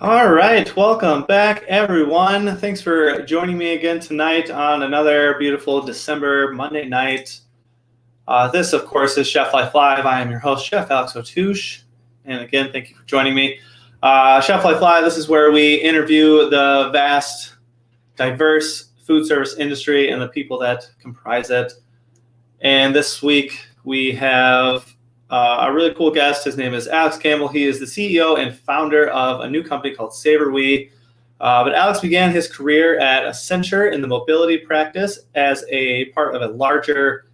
All right, welcome back, everyone. Thanks for joining me again tonight on another beautiful December Monday night. This, of course, is Chef Life Live. I am your host, Chef Alex Ottusch. And again, thank you for joining me. Chef Life Live, this is where we interview the vast, diverse food service industry and the people that comprise it. And this week, we have a really cool guest. His name is Alex Campbell. He is the CEO and founder of a new company called SaverWe. But Alex began his career at Accenture in the mobility practice as a part of a larger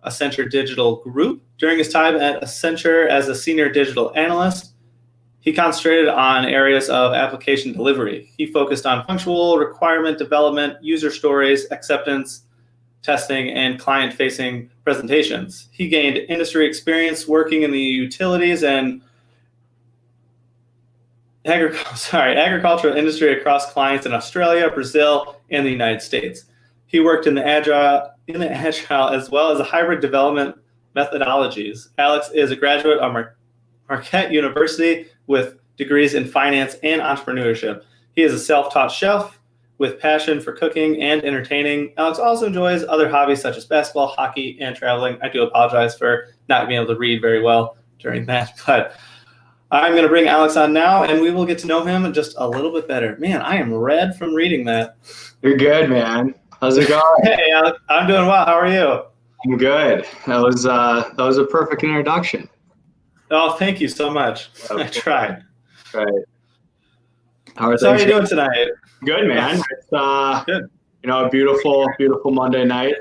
Accenture Digital group. During his time at Accenture as a Senior Digital Analyst, he concentrated on areas of application delivery. He focused on functional requirement development, user stories, acceptance, testing, and client-facing presentations. He gained industry experience working in the utilities and agricultural industry across clients in Australia, Brazil, and the United States. He worked in the agile as well as a hybrid development methodologies. Alex is a graduate of Marquette University with degrees in finance and entrepreneurship. He is a self-taught chef with passion for cooking and entertaining. Alex also enjoys other hobbies such as basketball, hockey, and traveling. I do apologize for not being able to read very well during that, but I'm going to bring Alex on now, and we will get to know him just a little bit better. Man, I am red from reading that. You're good, man. How's it going? Hey, Alex, I'm doing well. How are you? I'm good. That was a perfect introduction. Oh, thank you so much. I tried. Right. How are you doing tonight? Good, man. It's good. A beautiful Monday night.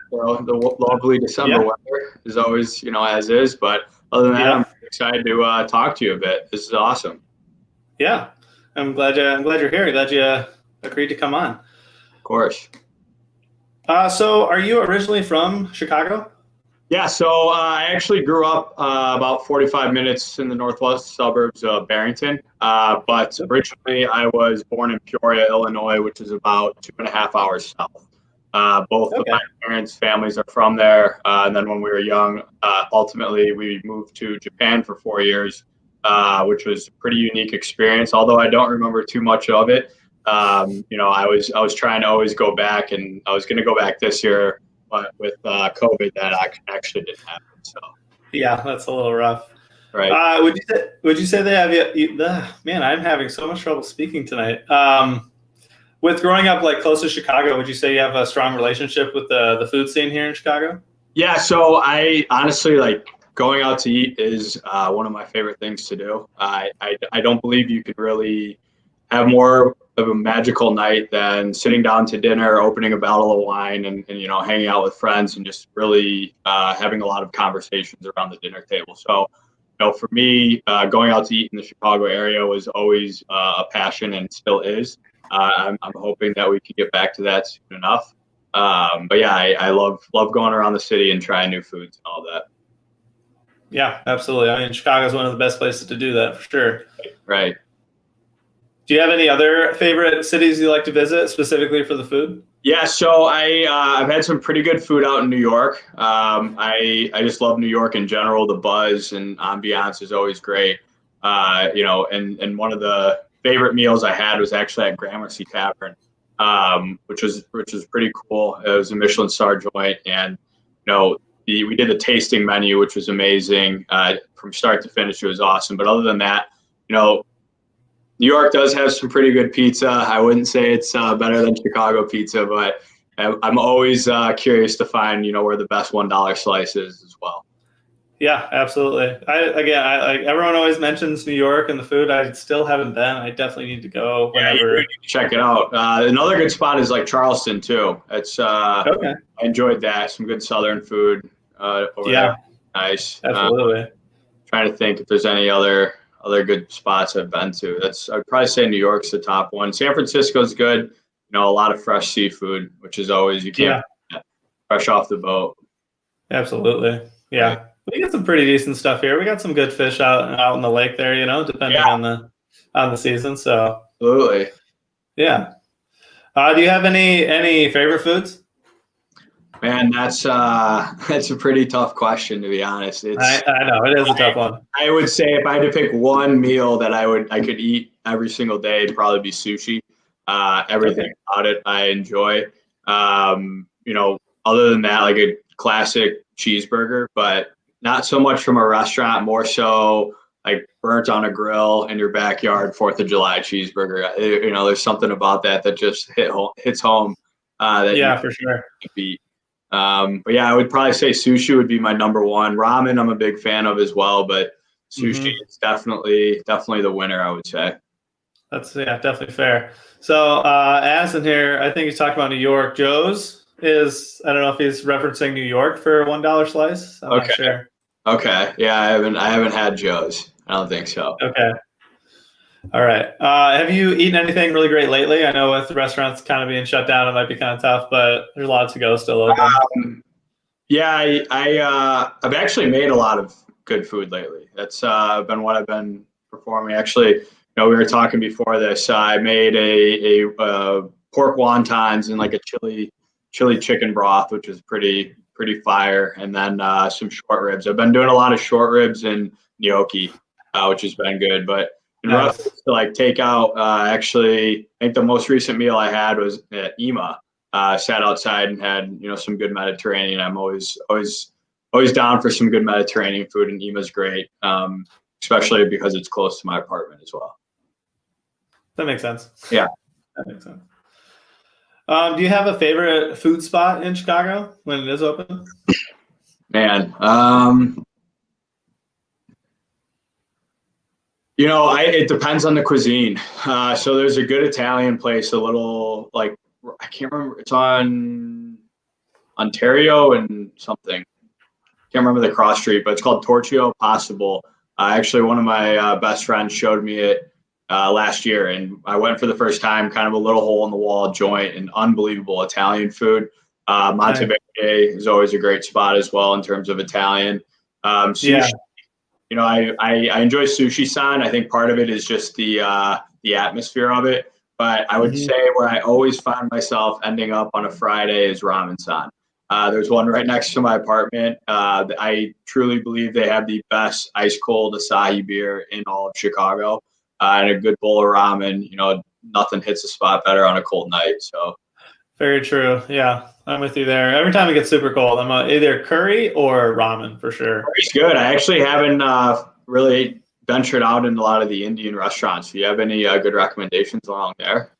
The lovely December weather is always, as is. But other than that, I'm excited to talk to you a bit. This is awesome. Yeah, I'm glad you're here. Glad you agreed to come on. Of course. So, are you originally from Chicago? Yeah, so I actually grew up about 45 minutes in the northwest suburbs of Barrington, but originally I was born in Peoria, Illinois, which is about 2.5 hours south. Both of my parents' families are from there, and then when we were young, ultimately we moved to Japan for 4 years, which was a pretty unique experience, although I don't remember too much of it. I was trying to always go back, and I was going to go back this year, but with COVID, that actually didn't happen. So yeah, that's a little rough. Right. Would you say they have you? Man, I'm having so much trouble speaking tonight. With growing up like close to Chicago, would you say you have a strong relationship with the food scene here in Chicago? Yeah. So I honestly going out to eat is one of my favorite things to do. I don't believe you could really have more of a magical night than sitting down to dinner, opening a bottle of wine, and hanging out with friends and just really having a lot of conversations around the dinner table. So, for me, going out to eat in the Chicago area was always a passion and still is. I'm hoping that we can get back to that soon enough. But yeah, I love going around the city and trying new foods and all that. Yeah, absolutely. I mean, Chicago is one of the best places to do that for sure. Right. Do you have any other favorite cities you like to visit specifically for the food? Yeah, so I've had some pretty good food out in New York. I just love New York in general. The buzz and ambiance is always great. And one of the favorite meals I had was actually at Gramercy Tavern, which was pretty cool. It was a Michelin star joint, and we did the tasting menu, which was amazing from start to finish. It was awesome. But other than that, New York does have some pretty good pizza. I wouldn't say it's better than Chicago pizza, but I'm always curious to find, where the best $1 slice is as well. Yeah, absolutely. Everyone always mentions New York and the food. I still haven't been. I definitely need to go whenever. Yeah, check it out. Another good spot is Charleston too. It's okay. I enjoyed that. Some good Southern food over there. Nice. Absolutely. Trying to think if there's any other good spots I've been to. I'd probably say New York's the top one. San Francisco's good. A lot of fresh seafood, which is always you can't fresh off the boat. Absolutely. Yeah. Right. We got some pretty decent stuff here. We got some good fish out in the lake there, depending on the season. So absolutely. Yeah. Do you have any favorite foods? Man, that's a pretty tough question, to be honest. I know it is a tough one. I would say if I had to pick one meal that I could eat every single day, it'd probably be sushi. Everything about it I enjoy. Other than that, like a classic cheeseburger, but not so much from a restaurant, more so like burnt on a grill in your backyard, 4th of July cheeseburger. There's something about that just hits home. For sure. Beat. But yeah, I would probably say sushi would be my number one. Ramen, I'm a big fan of as well, but sushi is definitely the winner, I would say. That's definitely fair. So as in here, I think he's talking about New York. Joe's is, I don't know if he's referencing New York for $1 slice. I'm not sure. Okay. Yeah, I haven't had Joe's. I don't think so. Okay. All right. Have you eaten anything really great lately? I know with the restaurants kind of being shut down, it might be kind of tough, but there's a lot to go still open. I've actually made a lot of good food lately. That's been what I've been performing. Actually, we were talking before this. I made a pork wontons in like a chili chicken broth, which is pretty fire, and then some short ribs. I've been doing a lot of short ribs and gnocchi, which has been good. But in reference to like takeout, actually, I think the most recent meal I had was at Ema. Sat outside and had some good Mediterranean. I'm always down for some good Mediterranean food, and Ema's great, especially because it's close to my apartment as well. That makes sense. Yeah, that makes sense. Do you have a favorite food spot in Chicago when it is open? Man, it depends on the cuisine. So there's a good Italian place, a little like, I can't remember. It's on Ontario and something. Can't remember the cross street, but it's called Torchio Possible. Actually, one of my best friends showed me it last year, and I went for the first time. Kind of a little hole in the wall joint, and unbelievable Italian food. Monteverde is always a great spot as well in terms of Italian. Sushi. I enjoy sushi-san. I think part of it is just the atmosphere of it. But I would say where I always find myself ending up on a Friday is Ramen-san. There's one right next to my apartment. I truly believe they have the best ice-cold Asahi beer in all of Chicago. And a good bowl of ramen, nothing hits the spot better on a cold night. So, very true. Yeah, I'm with you there. Every time it gets super cold, I'm either curry or ramen for sure. Curry's good. I actually haven't really ventured out in a lot of the Indian restaurants. Do you have any good recommendations along there?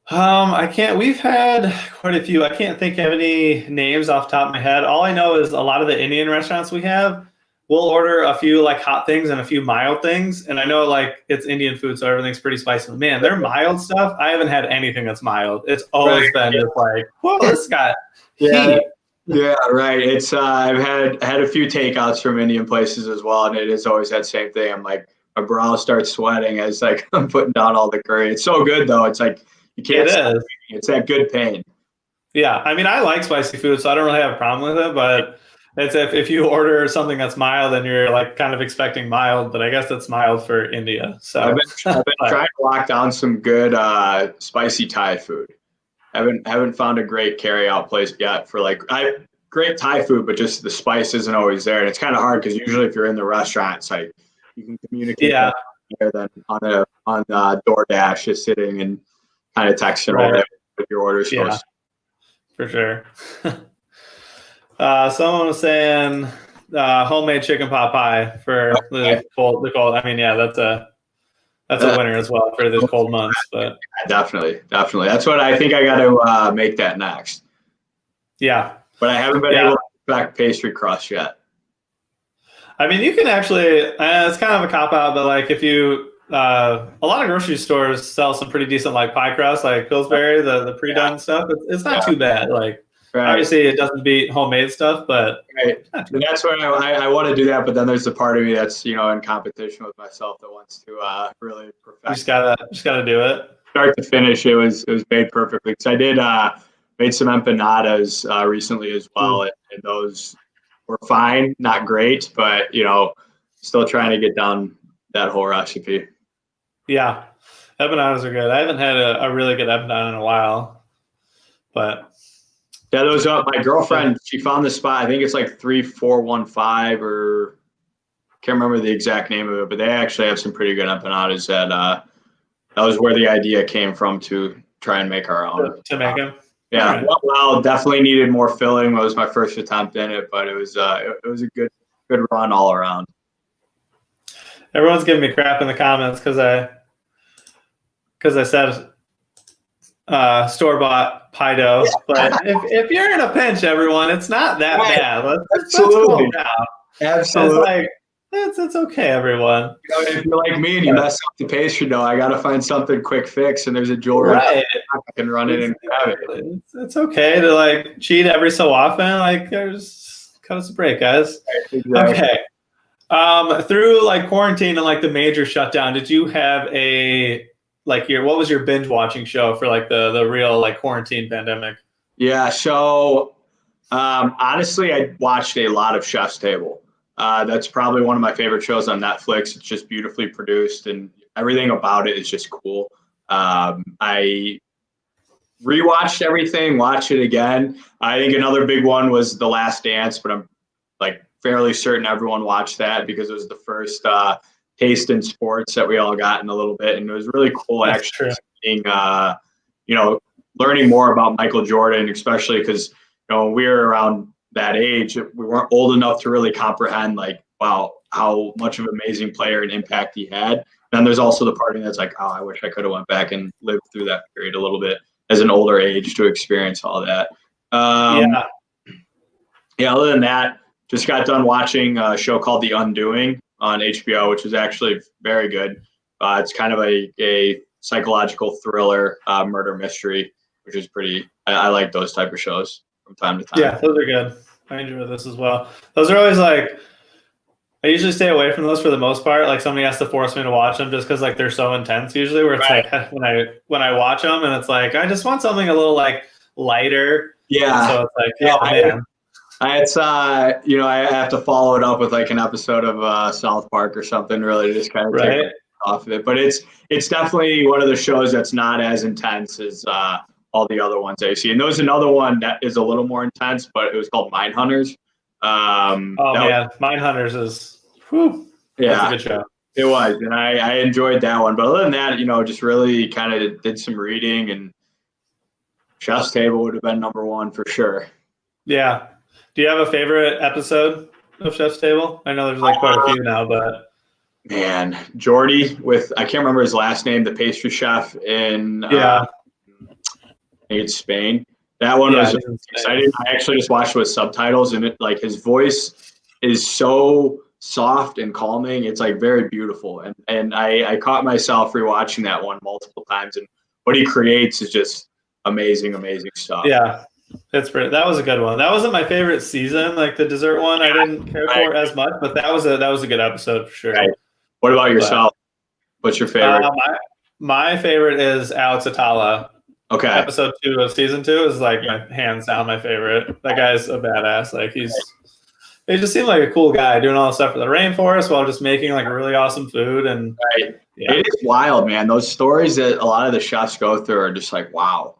I can't. We've had quite a few. I can't think of any names off the top of my head. All I know is a lot of the Indian restaurants we have, we'll order a few like hot things and a few mild things. And I know like it's Indian food, so everything's pretty spicy. But man, their mild stuff, I haven't had anything that's mild. It's always been just like, whoa, this got heat. Yeah, right. It's I've had a few takeouts from Indian places as well, and it has always that same thing. I'm like, my brow starts sweating as like I'm putting down all the curry. It's so good though. It's like you can't. It's that good pain. Yeah, I mean, I like spicy food, so I don't really have a problem with it. But it's if you order something that's mild, and you're like kind of expecting mild, but I guess it's mild for India. So I've been trying to lock down some good spicy Thai food. Haven't found a great carry-out place yet for great Thai food, but just the spice isn't always there, and it's kind of hard because usually if you're in the restaurant, it's like you can communicate better than on DoorDash, just sitting and kind of texting over with your orders. Yeah, for sure. Someone was saying homemade chicken pot pie for the cold. I mean, yeah, that's a winner as well for these cold months. But definitely, that's what I think I got to make that next. Yeah, but I haven't been able to crack pastry crust yet. I mean, you can actually. It's kind of a cop out, but like if you, a lot of grocery stores sell some pretty decent like pie crust, like Pillsbury, the pre-done stuff. It's not too bad. Like. Right. Obviously, it doesn't beat homemade stuff, but and that's where I want to do that. But then there's the part of me that's in competition with myself that wants to really perfect. You just gotta do it. Start to finish, it was made perfectly. Because I did made some empanadas recently as well, and those were fine, not great, but still trying to get down that whole recipe. Yeah, empanadas are good. I haven't had a really good empanada in a while, but. Yeah, those my girlfriend, she found the spot. I think it's like 3415 or can't remember the exact name of it, but they actually have some pretty good empanadas that was where the idea came from to try and make our own. To make them. Yeah, Right. well, definitely needed more filling. It was my first attempt in it, but it was a good run all around. Everyone's giving me crap in the comments because I said store-bought pie dough. But if you're in a pinch, everyone, it's not that bad. Let's calm down. Absolutely. It's okay, everyone. If you're like me and you mess up the pastry dough, I got to find something quick fix, and there's a jewelry right. I can run in and grab it. It's okay to like cheat every so often. Like, there's cut us a break, guys. Exactly. Okay. Through like quarantine and like the major shutdown, did you have what was your binge watching show for like the real like quarantine pandemic? Yeah. So honestly, I watched a lot of Chef's Table. That's probably one of my favorite shows on Netflix. It's just beautifully produced and everything about it is just cool. I rewatched everything, watched it again. I think another big one was The Last Dance, but I'm like fairly certain everyone watched that because it was the first taste in sports that we all got in a little bit. And it was really cool actually seeing, learning more about Michael Jordan, especially because, when we were around that age, we weren't old enough to really comprehend like, wow, how much of an amazing player and impact he had. Then there's also the part that's like, oh, I wish I could have went back and lived through that period a little bit as an older age to experience all that. Yeah, other than that, just got done watching a show called The Undoing on HBO, which is actually very good. It's kind of a psychological thriller, murder mystery, which is I like those type of shows from time to time. Yeah, those are good. I enjoy this as well. Those are always like, I usually stay away from those for the most part. Like somebody has to force me to watch them just because like they're so intense usually, where it's like when I watch them and it's like, I just want something a little like lighter. Yeah. And so it's like, man. I have to follow it up with like an episode of South Park or something really to just kind of take it off of it. But it's definitely one of the shows that's not as intense as all the other ones I see. And there was another one that is a little more intense, but it was called Mindhunters. Mindhunters is that's a good show. It was, and I enjoyed that one. But other than that, just really kind of did some reading, and Chef's Table would have been number one for sure. Yeah. Do you have a favorite episode of Chef's Table? I know there's like quite a few now, but man, Jordy I can't remember his last name, the pastry chef in I think it's Spain. That one was exciting. I actually just watched it with subtitles, and his voice is so soft and calming. It's like very beautiful, and I caught myself rewatching that one multiple times, and what he creates is just amazing stuff. Yeah. That was a good one. That wasn't my favorite season, like the dessert one. I didn't care for as much, but that was a good episode for sure. Right. What about yourself? What's your favorite? My favorite is Alex Atala. Okay. Episode 2 of season 2 is like my hands down my favorite. That guy's a badass. Like he just seemed like a cool guy doing all the stuff for the rainforest while just making like really awesome food. And it is wild, man. Those stories that a lot of the chefs go through are just like, wow.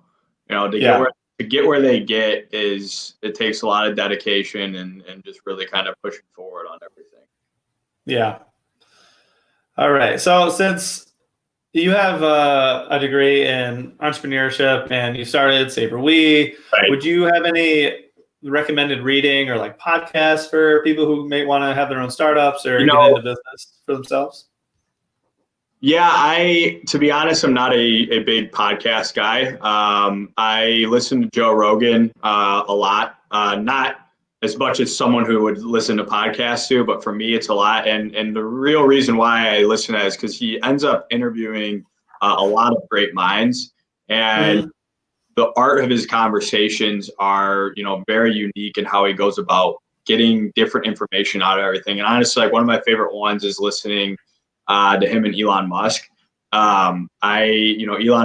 To get where they get it takes a lot of dedication and just really kind of pushing forward on everything. Yeah. All right. So since you have a degree in entrepreneurship and you started SaverWe, would you have any recommended reading or like podcasts for people who may want to have their own startups or get into business for themselves? Yeah, to be honest, I'm not a big podcast guy. I listen to Joe Rogan a lot, not as much as someone who would listen to podcasts to, but for me, it's a lot. And the real reason why I listen to that is because he ends up interviewing a lot of great minds, and the art of his conversations are, very unique in how he goes about getting different information out of everything. And honestly, like one of my favorite ones is listening to him and Elon Musk. Elon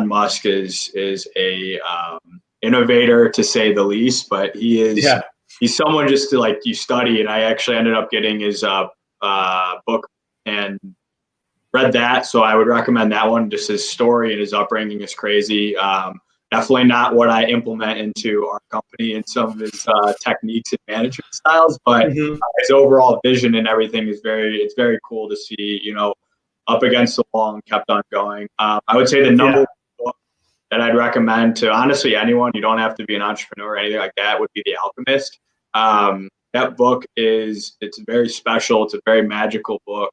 Musk is a innovator to say the least, but he's someone just to like you study. And I actually ended up getting his book and read that. So I would recommend that one. Just his story and his upbringing is crazy. Definitely not what I implement into our company and some of his techniques and management styles, but his overall vision and everything is it's very cool to see, up against the wall and kept on going. I would say the number one book that I'd recommend to honestly anyone, you don't have to be an entrepreneur or anything like that, would be The Alchemist. That book it's very special. It's a very magical book.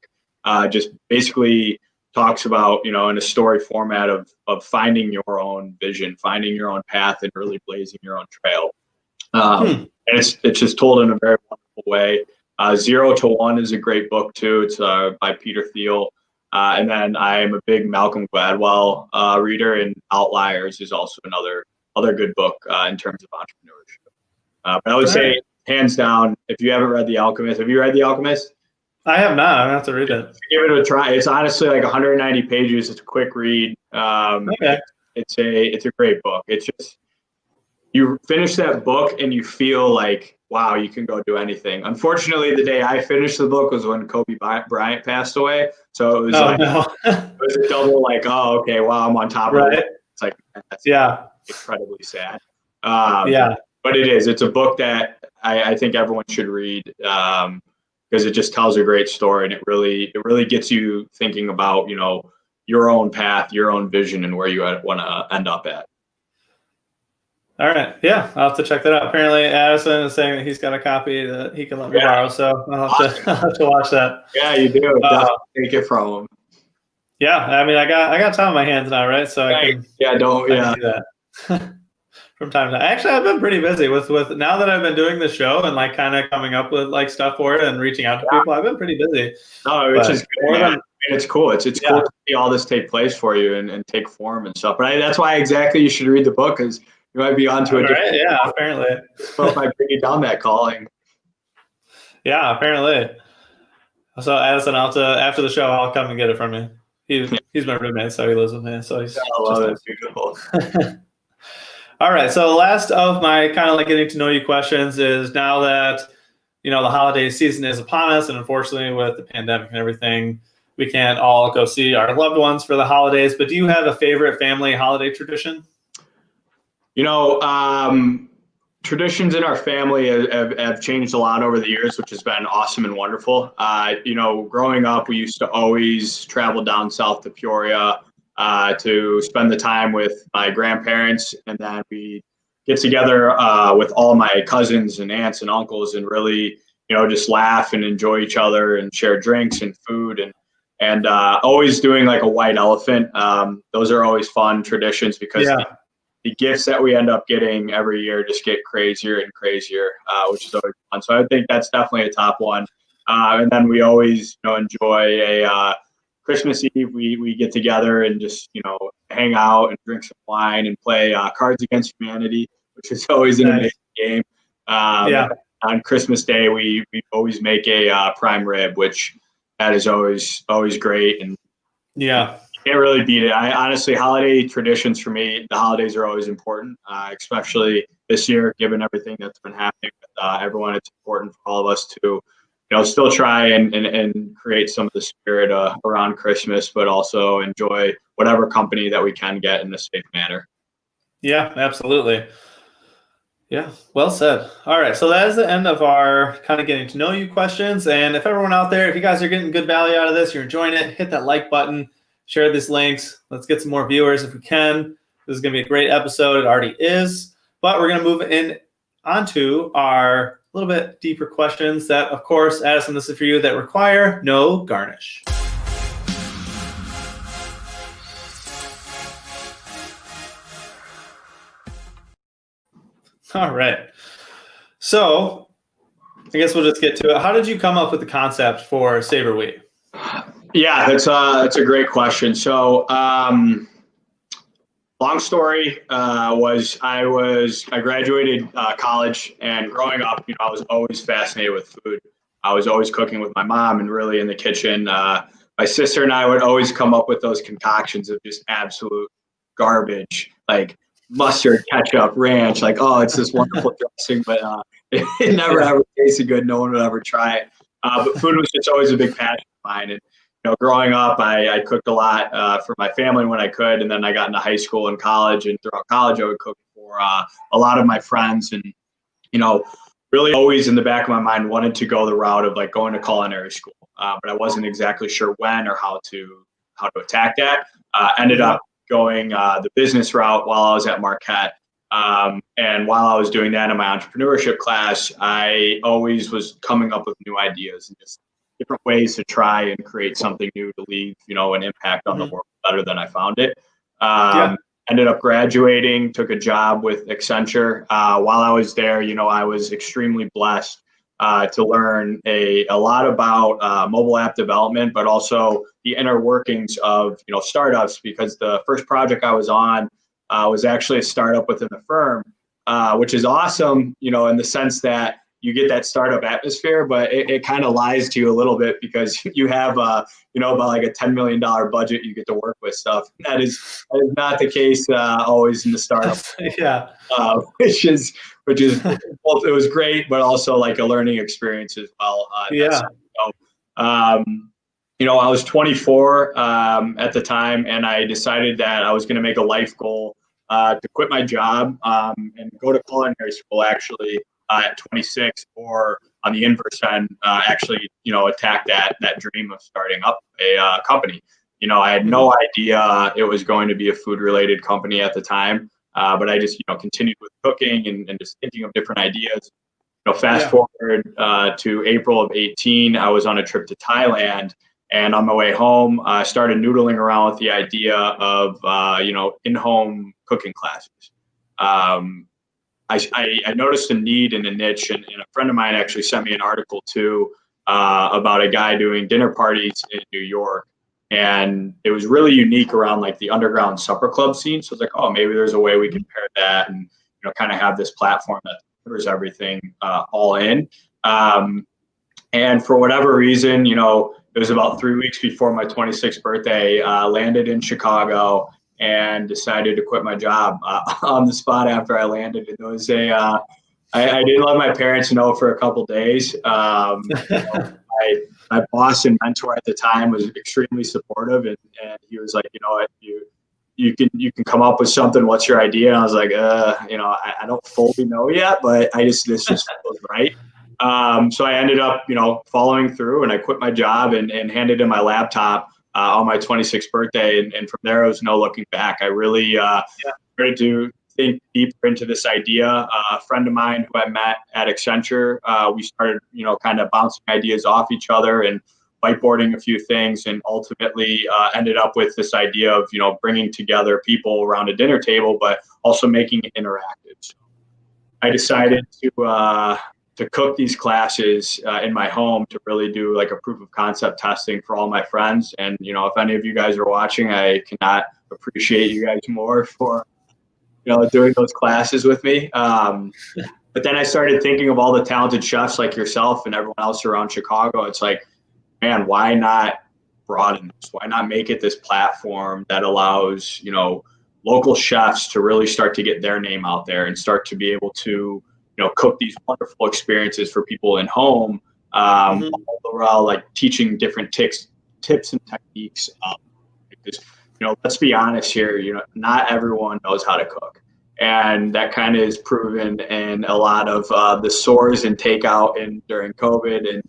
Just basically talks about, in a story format of finding your own vision, finding your own path, and really blazing your own trail. And it's just told in a very wonderful way. 0 to 1 is a great book too. It's by Peter Thiel. And then I'm a big Malcolm Gladwell reader, and Outliers is also another good book in terms of entrepreneurship. But I would say, hands down, if you haven't read The Alchemist, have you read The Alchemist? I have not. I'm gonna have to read it. Give it a try. It's honestly like 190 pages. It's a quick read. It's a great book. It's just, you finish that book and you feel like, wow, you can go do anything. Unfortunately, the day I finished the book was when Kobe Bryant passed away. So it was it was a double like, oh, okay, wow, I'm on top of it. It's like, that's incredibly sad. But it's a book that I think everyone should read because it just tells a great story, and it really gets you thinking about, your own path, your own vision, and where you want to end up at. All right. Yeah, I'll have to check that out. Apparently, Addison is saying that he's got a copy that he can let me borrow, so I'll have to watch that. Yeah, you do. Definitely take it from him. Yeah, I mean, I got time on my hands now, right? So I can do that from time to time. Actually, I've been pretty busy with now that I've been doing the show and like kind of coming up with like stuff for it and reaching out to people. I've been pretty busy. No, which is good, man. It's cool. It's cool to see all this take place for you and take form and stuff. But that's why exactly you should read the book, because you might be onto a different. Yeah, apparently. So might bring you down that calling. Yeah, apparently. So Addison, after the show, I'll come and get it from you. He's my roommate, so he lives with me. So he's I love it. Beautiful. All right. So last of my kind of like getting to know you questions is, now that the holiday season is upon us, and unfortunately with the pandemic and everything, we can't all go see our loved ones for the holidays. But do you have a favorite family holiday tradition? Traditions in our family have changed a lot over the years, which has been awesome and wonderful. Growing up, we used to always travel down south to Peoria to spend the time with my grandparents, and then we get together with all my cousins and aunts and uncles and really, just laugh and enjoy each other and share drinks and food and always doing like a white elephant. Those are always fun traditions because the gifts that we end up getting every year just get crazier and crazier, which is always fun. So I think that's definitely a top one. And then we always, enjoy a Christmas Eve. We get together and just, hang out and drink some wine and play Cards Against Humanity, which is always an amazing game. On Christmas Day, we always make a prime rib, which that is always great. And can't really beat it. Honestly, holiday traditions for me, the holidays are always important, especially this year, given everything that's been happening with everyone. It's important for all of us to, still try and create some of the spirit around Christmas, but also enjoy whatever company that we can get in a safe manner. Yeah, absolutely. Yeah, well said. All right, so that is the end of our kind of getting to know you questions. And if everyone out there, if you guys are getting good value out of this, you're enjoying it, hit that like button. Share these links. Let's get some more viewers if we can. This is going to be a great episode. It already is. But we're going to move in onto our little bit deeper questions that, of course, Addison, this is for you, that require no garnish. All right. So I guess we'll just get to it. How did you come up with the concept for SaverWe? Yeah, that's a great question. So, long story was I graduated college, and growing up, I was always fascinated with food. I was always cooking with my mom and really in the kitchen. My sister and I would always come up with those concoctions of just absolute garbage, like mustard, ketchup, ranch. Like, oh, it's this wonderful dressing, but it never ever tasted good. No one would ever try it. But food was just always a big passion of mine. And growing up, I cooked a lot for my family when I could, and then I got into high school and college, and throughout college, I would cook for a lot of my friends, and really always in the back of my mind wanted to go the route of like going to culinary school, but I wasn't exactly sure when or how to attack that. Ended up going the business route while I was at Marquette. And while I was doing that in my entrepreneurship class, I always was coming up with new ideas and just different ways to try and create something new to leave, an impact on the world better than I found it. Ended up graduating, took a job with Accenture. While I was there, I was extremely blessed to learn a lot about mobile app development, but also the inner workings of startups, because the first project I was on was actually a startup within the firm, which is awesome, in the sense that you get that startup atmosphere, but it kind of lies to you a little bit, because you have about like a $10 million budget you get to work with stuff. That is not the case always in the startup. Which is both, it was great, but also like a learning experience as well. I was 24 at the time, and I decided that I was going to make a life goal to quit my job and go to culinary school actually at 26, or on the inverse end, actually, attack that dream of starting up a company. I had no idea it was going to be a food related company at the time, but I just, continued with cooking and just thinking of different ideas. Fast forward to April of 18, I was on a trip to Thailand. And on my way home, I started noodling around with the idea of, in-home cooking classes. I noticed a need in a niche, and a friend of mine actually sent me an article too about a guy doing dinner parties in New York. And it was really unique around like the underground supper club scene. So it's like, oh, maybe there's a way we can pair that and, kind of have this platform that covers everything all in. And for whatever reason, it was about 3 weeks before my 26th birthday, landed in Chicago and decided to quit my job on the spot after I landed. And it was I didn't let my parents know for a couple days. My boss and mentor at the time was extremely supportive, and he was like, you can come up with something. What's your idea? And I was like, I don't fully know yet, but this just feels right. So I ended up, following through, and I quit my job and handed in my laptop on my 26th birthday. And from there, it was no looking back. I really started to think deeper into this idea. A friend of mine who I met at Accenture, we started, kind of bouncing ideas off each other and whiteboarding a few things, and ultimately ended up with this idea of, bringing together people around a dinner table, but also making it interactive. So I decided to cook these classes in my home to really do like a proof of concept testing for all my friends. And, if any of you guys are watching, I cannot appreciate you guys more for, doing those classes with me. But then I started thinking of all the talented chefs like yourself and everyone else around Chicago. It's like, man, why not broaden this? Why not make it this platform that allows, local chefs to really start to get their name out there and start to be able to, cook these wonderful experiences for people in home, all like teaching different tips and techniques. Because, let's be honest here, not everyone knows how to cook. And that kind of is proven in a lot of the stores and takeout during COVID and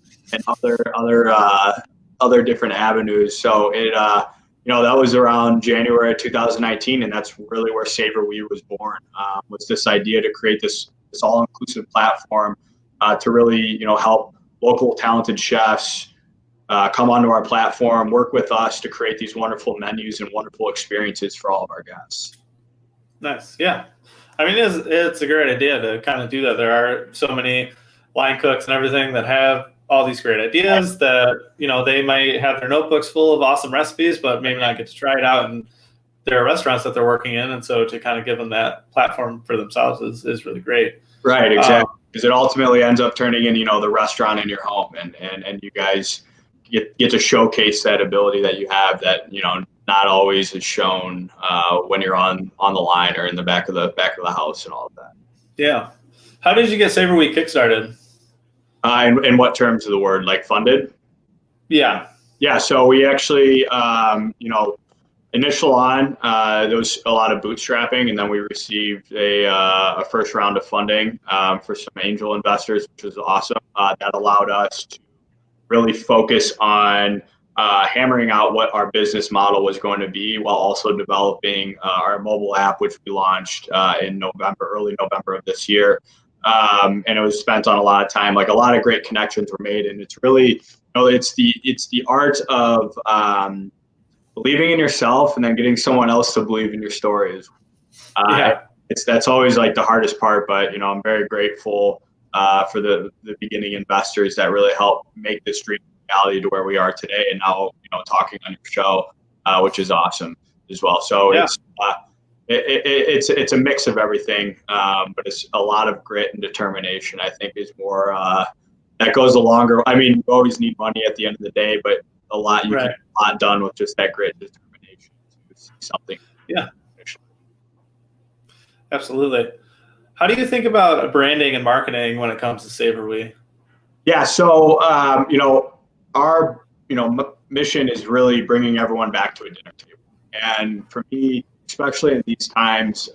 other different avenues. So that was around January of 2019, and that's really where SaverWe was born. Was this idea to create this all-inclusive platform to really, help local talented chefs come onto our platform, work with us to create these wonderful menus and wonderful experiences for all of our guests. Nice. Yeah. I mean, it's a great idea to kind of do that. There are so many line cooks and everything that have all these great ideas that, they might have their notebooks full of awesome recipes, but maybe not get to try it out. And there are restaurants that they're working in. And so to kind of give them that platform for themselves is really great. Right. Exactly. Because it ultimately ends up turning in, the restaurant in your home, and you guys get to showcase that ability that you have that, not always is shown when you're on the line or in the back of the house and all of that. Yeah. How did you get SaverWe kickstarted? In what terms of the word, like funded? Yeah. Yeah, so we actually, initial on, there was a lot of bootstrapping, and then we received a first round of funding for some angel investors, which was awesome. That allowed us to really focus on hammering out what our business model was going to be, while also developing our mobile app, which we launched in early November of this year. And it was spent on a lot of time. Like, a lot of great connections were made, and it's really, it's the art of believing in yourself and then getting someone else to believe in your stories. That's always like the hardest part, but I'm very grateful for the beginning investors that really helped make this dream reality to where we are today, and now talking on your show, which is awesome as well. So it's a mix of everything, but it's a lot of grit and determination. I think is more that goes a longer. I mean, you always need money at the end of the day, but you get a lot done with just that grit and determination to see something. Yeah, absolutely. How do you think about branding and marketing when it comes to SaverWe? Yeah, so our mission is really bringing everyone back to a dinner table, and for me, especially in these times,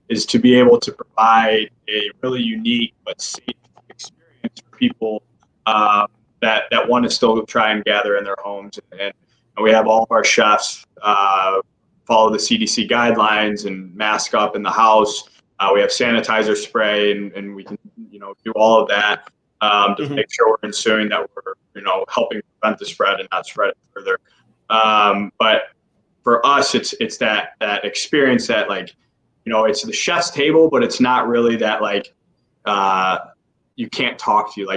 is to be able to provide a really unique but safe experience for people that want to still try and gather in their homes. And we have all of our chefs follow the CDC guidelines and mask up in the house. We have sanitizer spray, and we can do all of that to make sure we're ensuring that we're helping prevent the spread and not spread it further. But for us, it's that experience that it's the chef's table, but it's not really that you can't talk to you.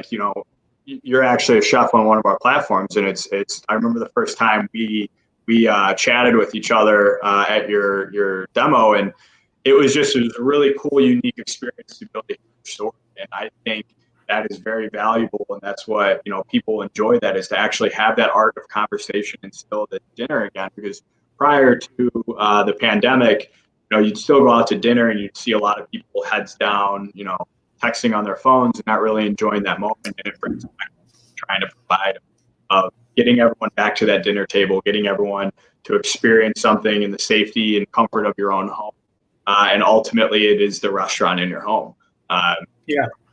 You're actually a chef on one of our platforms, and it's. I remember the first time we chatted with each other at your demo, and it was a really cool, unique experience to build a story. And I think that is very valuable, and that's what people enjoy. That is to actually have that art of conversation and still the dinner again. Because prior to the pandemic, you'd still go out to dinner and you'd see a lot of people heads down, texting on their phones and not really enjoying that moment. And it brings back trying to provide getting everyone back to that dinner table, getting everyone to experience something in the safety and comfort of your own home. And ultimately, it is the restaurant in your home.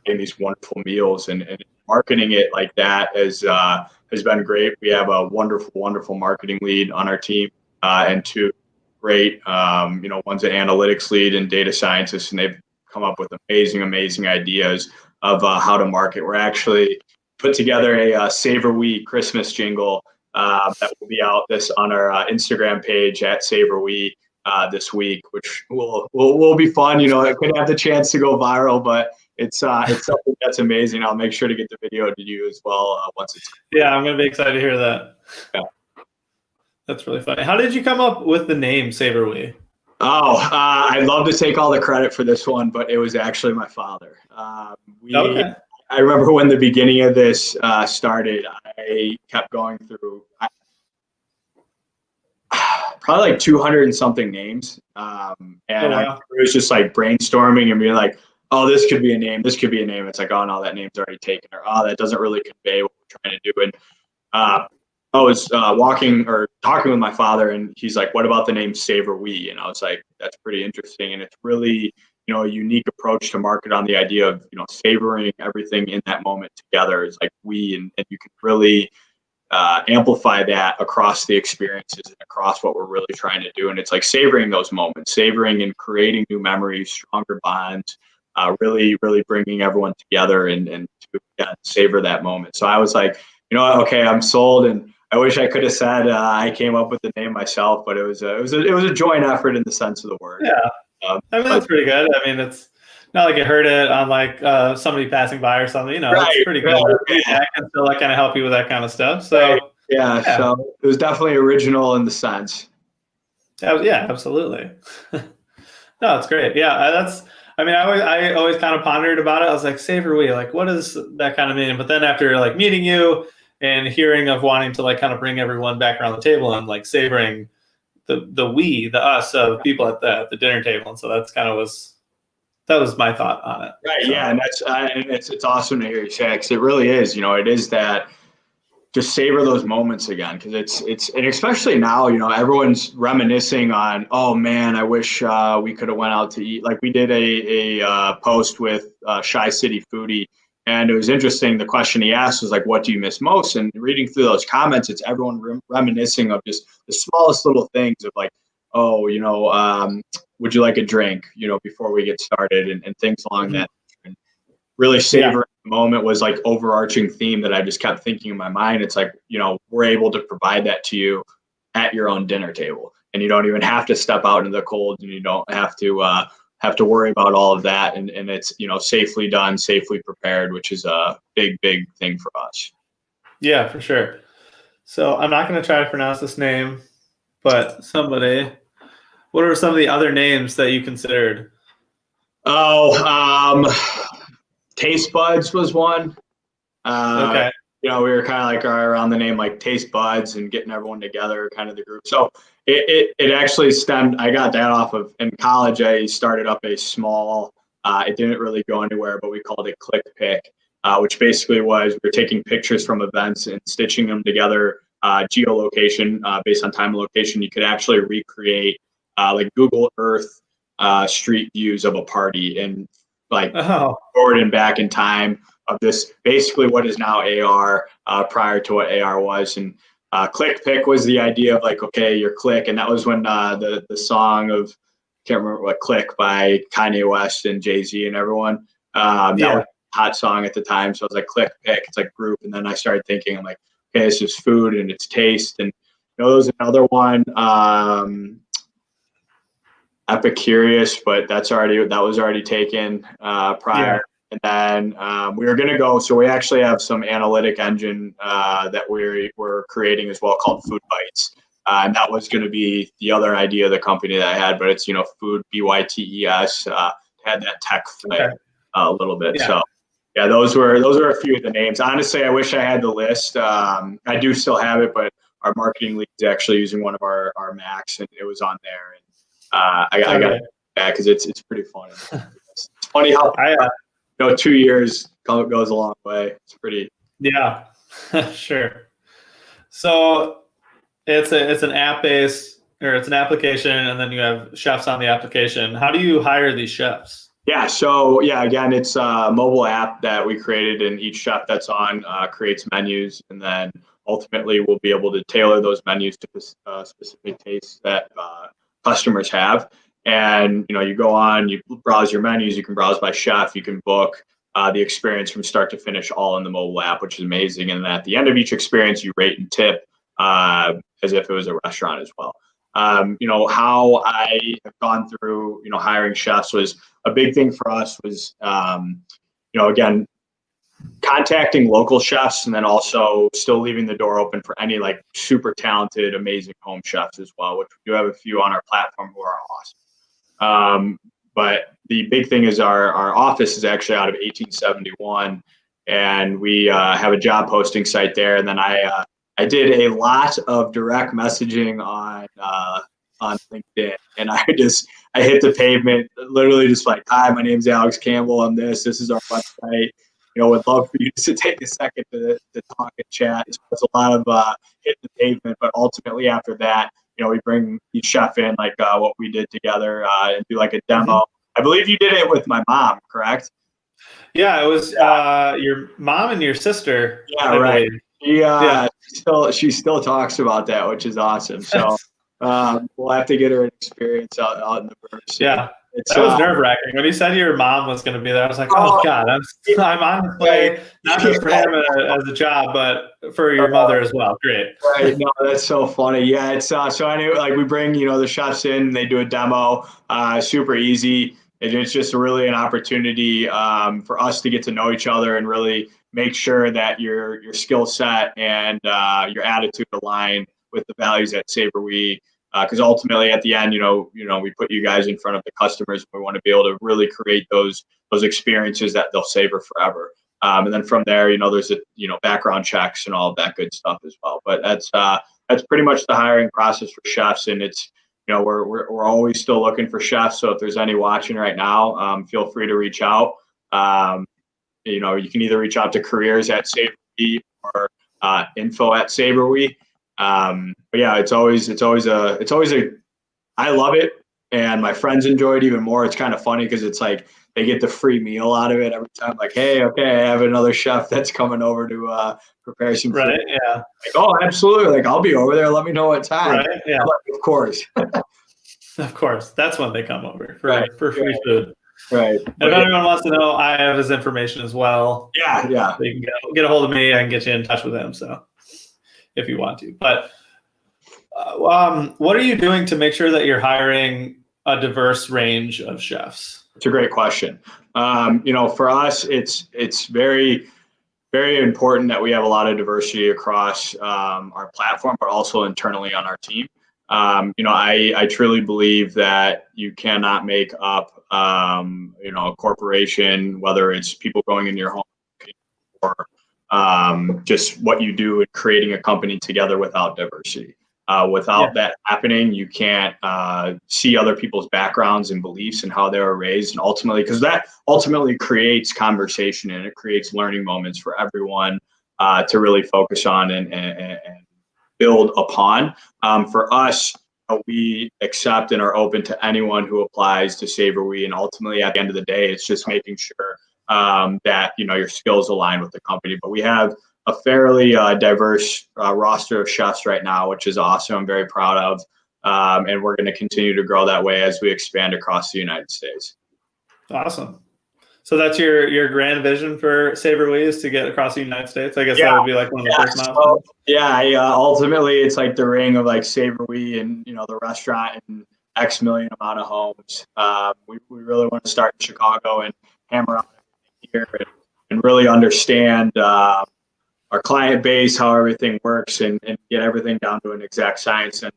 In these wonderful meals, and marketing it like that has been great. We have a wonderful marketing lead on our team, and two great, one's an analytics lead and data scientist, and they've come up with amazing ideas of how to market. We're actually put together a SaverWe Christmas jingle that will be out on our Instagram page at SaverWe this week, which will be fun. It could have the chance to go viral, but it's something that's amazing. I'll make sure to get the video to you as well once it's complete. Yeah, I'm gonna be excited to hear that. Yeah. That's really funny. How did you come up with the name SaverWe? I'd love to take all the credit for this one, but it was actually my father. Okay. I remember when the beginning of this started, I kept going through probably like 200 and something names. And it was just like brainstorming and being like, oh, this could be a name. This could be a name. It's like, oh, no, that name's already taken. Or, oh, that doesn't really convey what we're trying to do. And I was talking with my father, and he's like, what about the name SavorWe? And I was like, that's pretty interesting. And it's really, a unique approach to market on the idea of, savoring everything in that moment together. Is like we, and you can really amplify that across the experiences and across what we're really trying to do. And it's like savoring those moments, savoring and creating new memories, stronger bonds, really bringing everyone together and to savor that moment. So I was like, okay, I'm sold. And I wish I could have said I came up with the name myself, but it was a joint effort in the sense of the word. Yeah, that's pretty good. I mean, it's not like you heard it on like somebody passing by or something. It's pretty good. Yeah. I can still kind of help you with that kind of stuff. So so it was definitely original in the sense. Yeah, absolutely. No, it's great. Yeah, I always kind of pondered about it. I was like, SavorWe, like, what does that kind of mean? But then after like meeting you and hearing of wanting to like kind of bring everyone back around the table and like savoring the us of people at the dinner table, and so that's kind of that was my thought on it. Right. So. Yeah, and that's it's awesome to hear you say it, because it really is. It is that just savor those moments again, because and especially now, everyone's reminiscing on, oh man, I wish we could have went out to eat. Like we did a post with Shy City Foodie, and it was interesting. The question he asked was like, what do you miss most? And reading through those comments, it's everyone reminiscing of just the smallest little things of like, oh, would you like a drink, before we get started, and things along that. And really savoring the moment was like overarching theme that I just kept thinking in my mind. It's like, we're able to provide that to you at your own dinner table, and you don't even have to step out into the cold, and you don't have to worry about all of that. And it's, safely done, safely prepared, which is a big thing for us. Yeah, for sure. So I'm not going to try to pronounce this name, but what are some of the other names that you considered? Taste Buds was one. Okay. We were kind of like around the name like Taste Buds and getting everyone together, kind of the group. So it actually stemmed. I got that off of, in college, I started up a small, it didn't really go anywhere, but we called it Click Pick, which basically was we're taking pictures from events and stitching them together, geolocation, based on time and location. You could actually recreate like Google Earth street views of a party, and like forward and back in time of this, basically what is now AR, prior to what AR was. And Click Pick was the idea of like, okay, your click. And that was when the song of, can't remember what, Click by Kanye West and Jay-Z and everyone. That was a hot song at the time. So I was like, Click Pick, it's like group. And then I started thinking, I'm like, okay, it's just food and it's taste. And there was another one, Epicurious, but that was already taken prior. And then we were going to go, so we actually have some analytic engine that we're creating as well, called Food Bites. And that was going to be the other idea of the company that I had, but it's, food, BYTES, had that tech flair a little bit. So yeah, those were a few of the names. Honestly, I wish I had the list. I do still have it, but our marketing lead is actually using one of our Macs, and it was on there. And I got it back because it's pretty funny. It's funny how 2 years goes a long way. It's pretty. Yeah, sure. So it's an app-based, or it's an application, and then you have chefs on the application. How do you hire these chefs? Yeah, so again, it's a mobile app that we created, and each chef that's on creates menus, and then ultimately we'll be able to tailor those menus to specific tastes that customers have. And you go on, you browse your menus, you can browse by chef, you can book the experience from start to finish, all in the mobile app, which is amazing. And at the end of each experience, you rate and tip as if it was a restaurant as well. How I have gone through, hiring chefs was a big thing for us was, again, contacting local chefs, and then also still leaving the door open for any like super talented, amazing home chefs as well, which we do have a few on our platform who are awesome. But the big thing is our office is actually out of 1871, and we have a job posting site there. And then I did a lot of direct messaging on LinkedIn, and I hit the pavement, literally just like, hi, my name's Alex Campbell. I'm this is our website. Would love for you to take a second to talk and chat. So it's a lot of hitting the pavement, but ultimately after that, we bring each chef in, like what we did together, and do like a demo. Mm-hmm. I believe you did it with my mom, correct? Yeah, it was your mom and your sister. Yeah, right. She still talks about that, which is awesome. So we'll have to get her an experience out in the verse. Yeah. That was nerve-wracking. When he said your mom was going to be there, I was like, oh God, I'm on the play, not just for him as a job, but for your mother as well. Great. Right. No, that's so funny. Yeah, it's so I knew, like, we bring, the chefs in, they do a demo, super easy. And it's just really an opportunity for us to get to know each other and really make sure that your skill set and your attitude align with the values at SavorWe. Because ultimately, at the end, we put you guys in front of the customers. We want to be able to really create those experiences that they'll savor forever. And then from there, there's background checks and all of that good stuff as well. But that's pretty much the hiring process for chefs. And it's we're always still looking for chefs. So if there's any watching right now, feel free to reach out. You can either reach out to careers@SaverWe, or info@SaverWe. But yeah, it's always a, I love it. And my friends enjoy it even more. It's kind of funny because it's like they get the free meal out of it every time. Like, hey, okay, I have another chef that's coming over to prepare some food. Right. Yeah. Like, oh, absolutely. Like, I'll be over there. Let me know what time. Right. Yeah. Like, of course. Of course. That's when they come over for free Right. food. Right. And if anyone wants to know, I have his information as well. Yeah. Yeah. So you can get a hold of me. I can get you in touch with him. So if you want to, but what are you doing to make sure that you're hiring a diverse range of chefs? It's a great question. For us, it's very, very important that we have a lot of diversity across our platform, but also internally on our team. I truly believe that you cannot make up, a corporation, whether it's people going in your home or just what you do in creating a company together without diversity. Without that happening, you can't see other people's backgrounds and beliefs and how they were raised, and ultimately, because that ultimately creates conversation and it creates learning moments for everyone to really focus on and build upon. For us, we accept and are open to anyone who applies to SavorWe, and ultimately, at the end of the day, it's just making sure that your skills align with the company. But we have a fairly diverse roster of chefs right now, which is awesome. I'm very proud of, and we're going to continue to grow that way as we expand across the United States. Awesome. So that's your grand vision for SavorWe, is to get across the United States. I guess that would be like one of the first milestones. Ultimately, it's like the ring of like SavorWe and the restaurant in X million amount of homes. We really want to start in Chicago and hammer out here and really understand our client base, how everything works, and get everything down to an exact science, and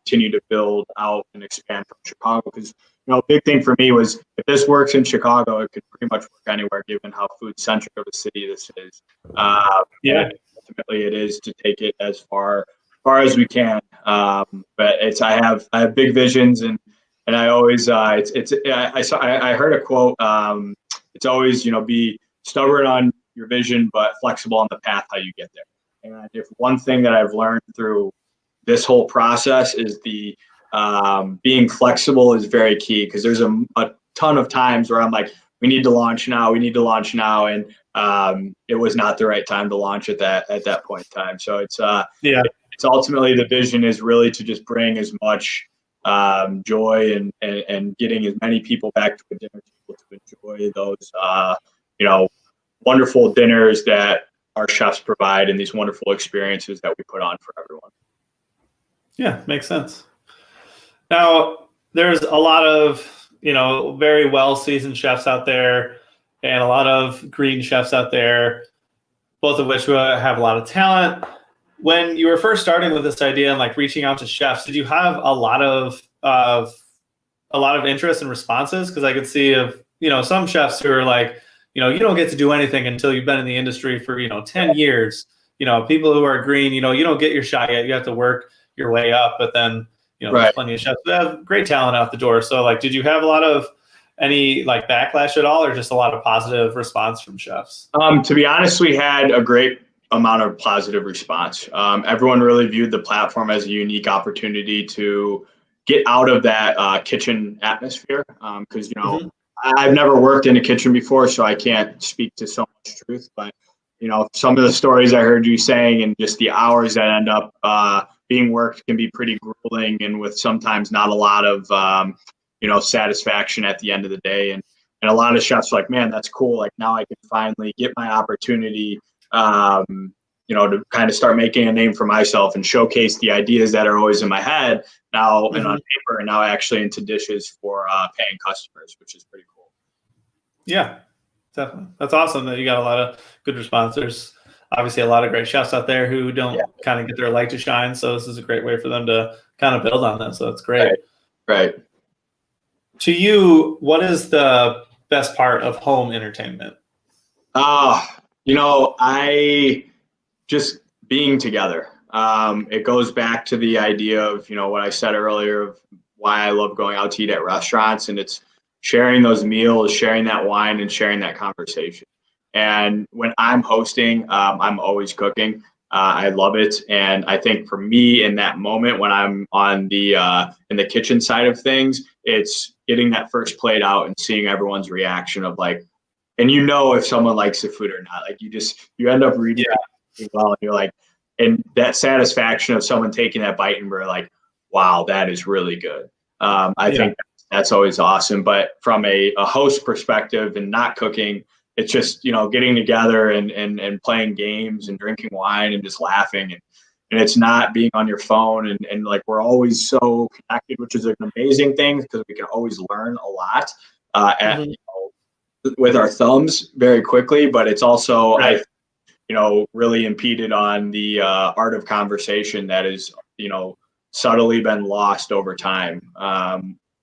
continue to build out and expand from Chicago. Because a big thing for me was, if this works in Chicago, it could pretty much work anywhere, given how food centric of a city this is. Ultimately, it is to take it as far as we can. But I have big visions, and I always I heard a quote. It's always be stubborn on your vision, but flexible on the path how you get there. And if one thing that I've learned through this whole process is the being flexible is very key, because there's a ton of times where I'm like, we need to launch now, and it was not the right time to launch at that point in time. So it's ultimately, the vision is really to just bring as much joy and getting as many people back to a dinner table to enjoy those wonderful dinners that our chefs provide, and these wonderful experiences that we put on for everyone. Yeah, makes sense. Now, there's a lot of, very well-seasoned chefs out there and a lot of green chefs out there, both of which have a lot of talent. When you were first starting with this idea and like reaching out to chefs, did you have a lot of interest and responses? Because I could see some chefs who are like, you don't get to do anything until you've been in the industry for, 10 years. People who are green, you don't get your shot yet. You have to work your way up. But then, there's plenty of chefs that have great talent out the door. So like, did you have a lot of any like backlash at all, or just a lot of positive response from chefs? To be honest, we had a great amount of positive response. Everyone really viewed the platform as a unique opportunity to get out of that kitchen atmosphere. Because, I've never worked in a kitchen before, so I can't speak to so much truth. But, some of the stories I heard you saying, and just the hours that end up being worked, can be pretty grueling, and with sometimes not a lot of, satisfaction at the end of the day. And a lot of chefs are like, man, that's cool. Like, now I can finally get my opportunity, to kind of start making a name for myself and showcase the ideas that are always in my head now and on paper, and now actually into dishes for paying customers, which is pretty cool. Yeah, definitely. That's awesome that you got a lot of good response. There's obviously a lot of great chefs out there who don't kind of get their light to shine. So this is a great way for them to kind of build on that. So it's great. Right. To you, what is the best part of home entertainment? I just being together. It goes back to the idea of, what I said earlier of why I love going out to eat at restaurants, and it's sharing those meals, sharing that wine, and sharing that conversation. And when I'm hosting, I'm always cooking. I love it. And I think for me in that moment when I'm on the in the kitchen side of things, it's getting that first plate out and seeing everyone's reaction of like, and if someone likes the food or not. Like you end up reading it well, and you're like, and that satisfaction of someone taking that bite and we're like, wow, that is really good. I think that's always awesome. But from a host perspective and not cooking, it's just, getting together and playing games and drinking wine and just laughing. And it's not being on your phone. And like, we're always so connected, which is an amazing thing because we can always learn a lot with our thumbs very quickly. But it's also, really impeded on the art of conversation that is, subtly been lost over time.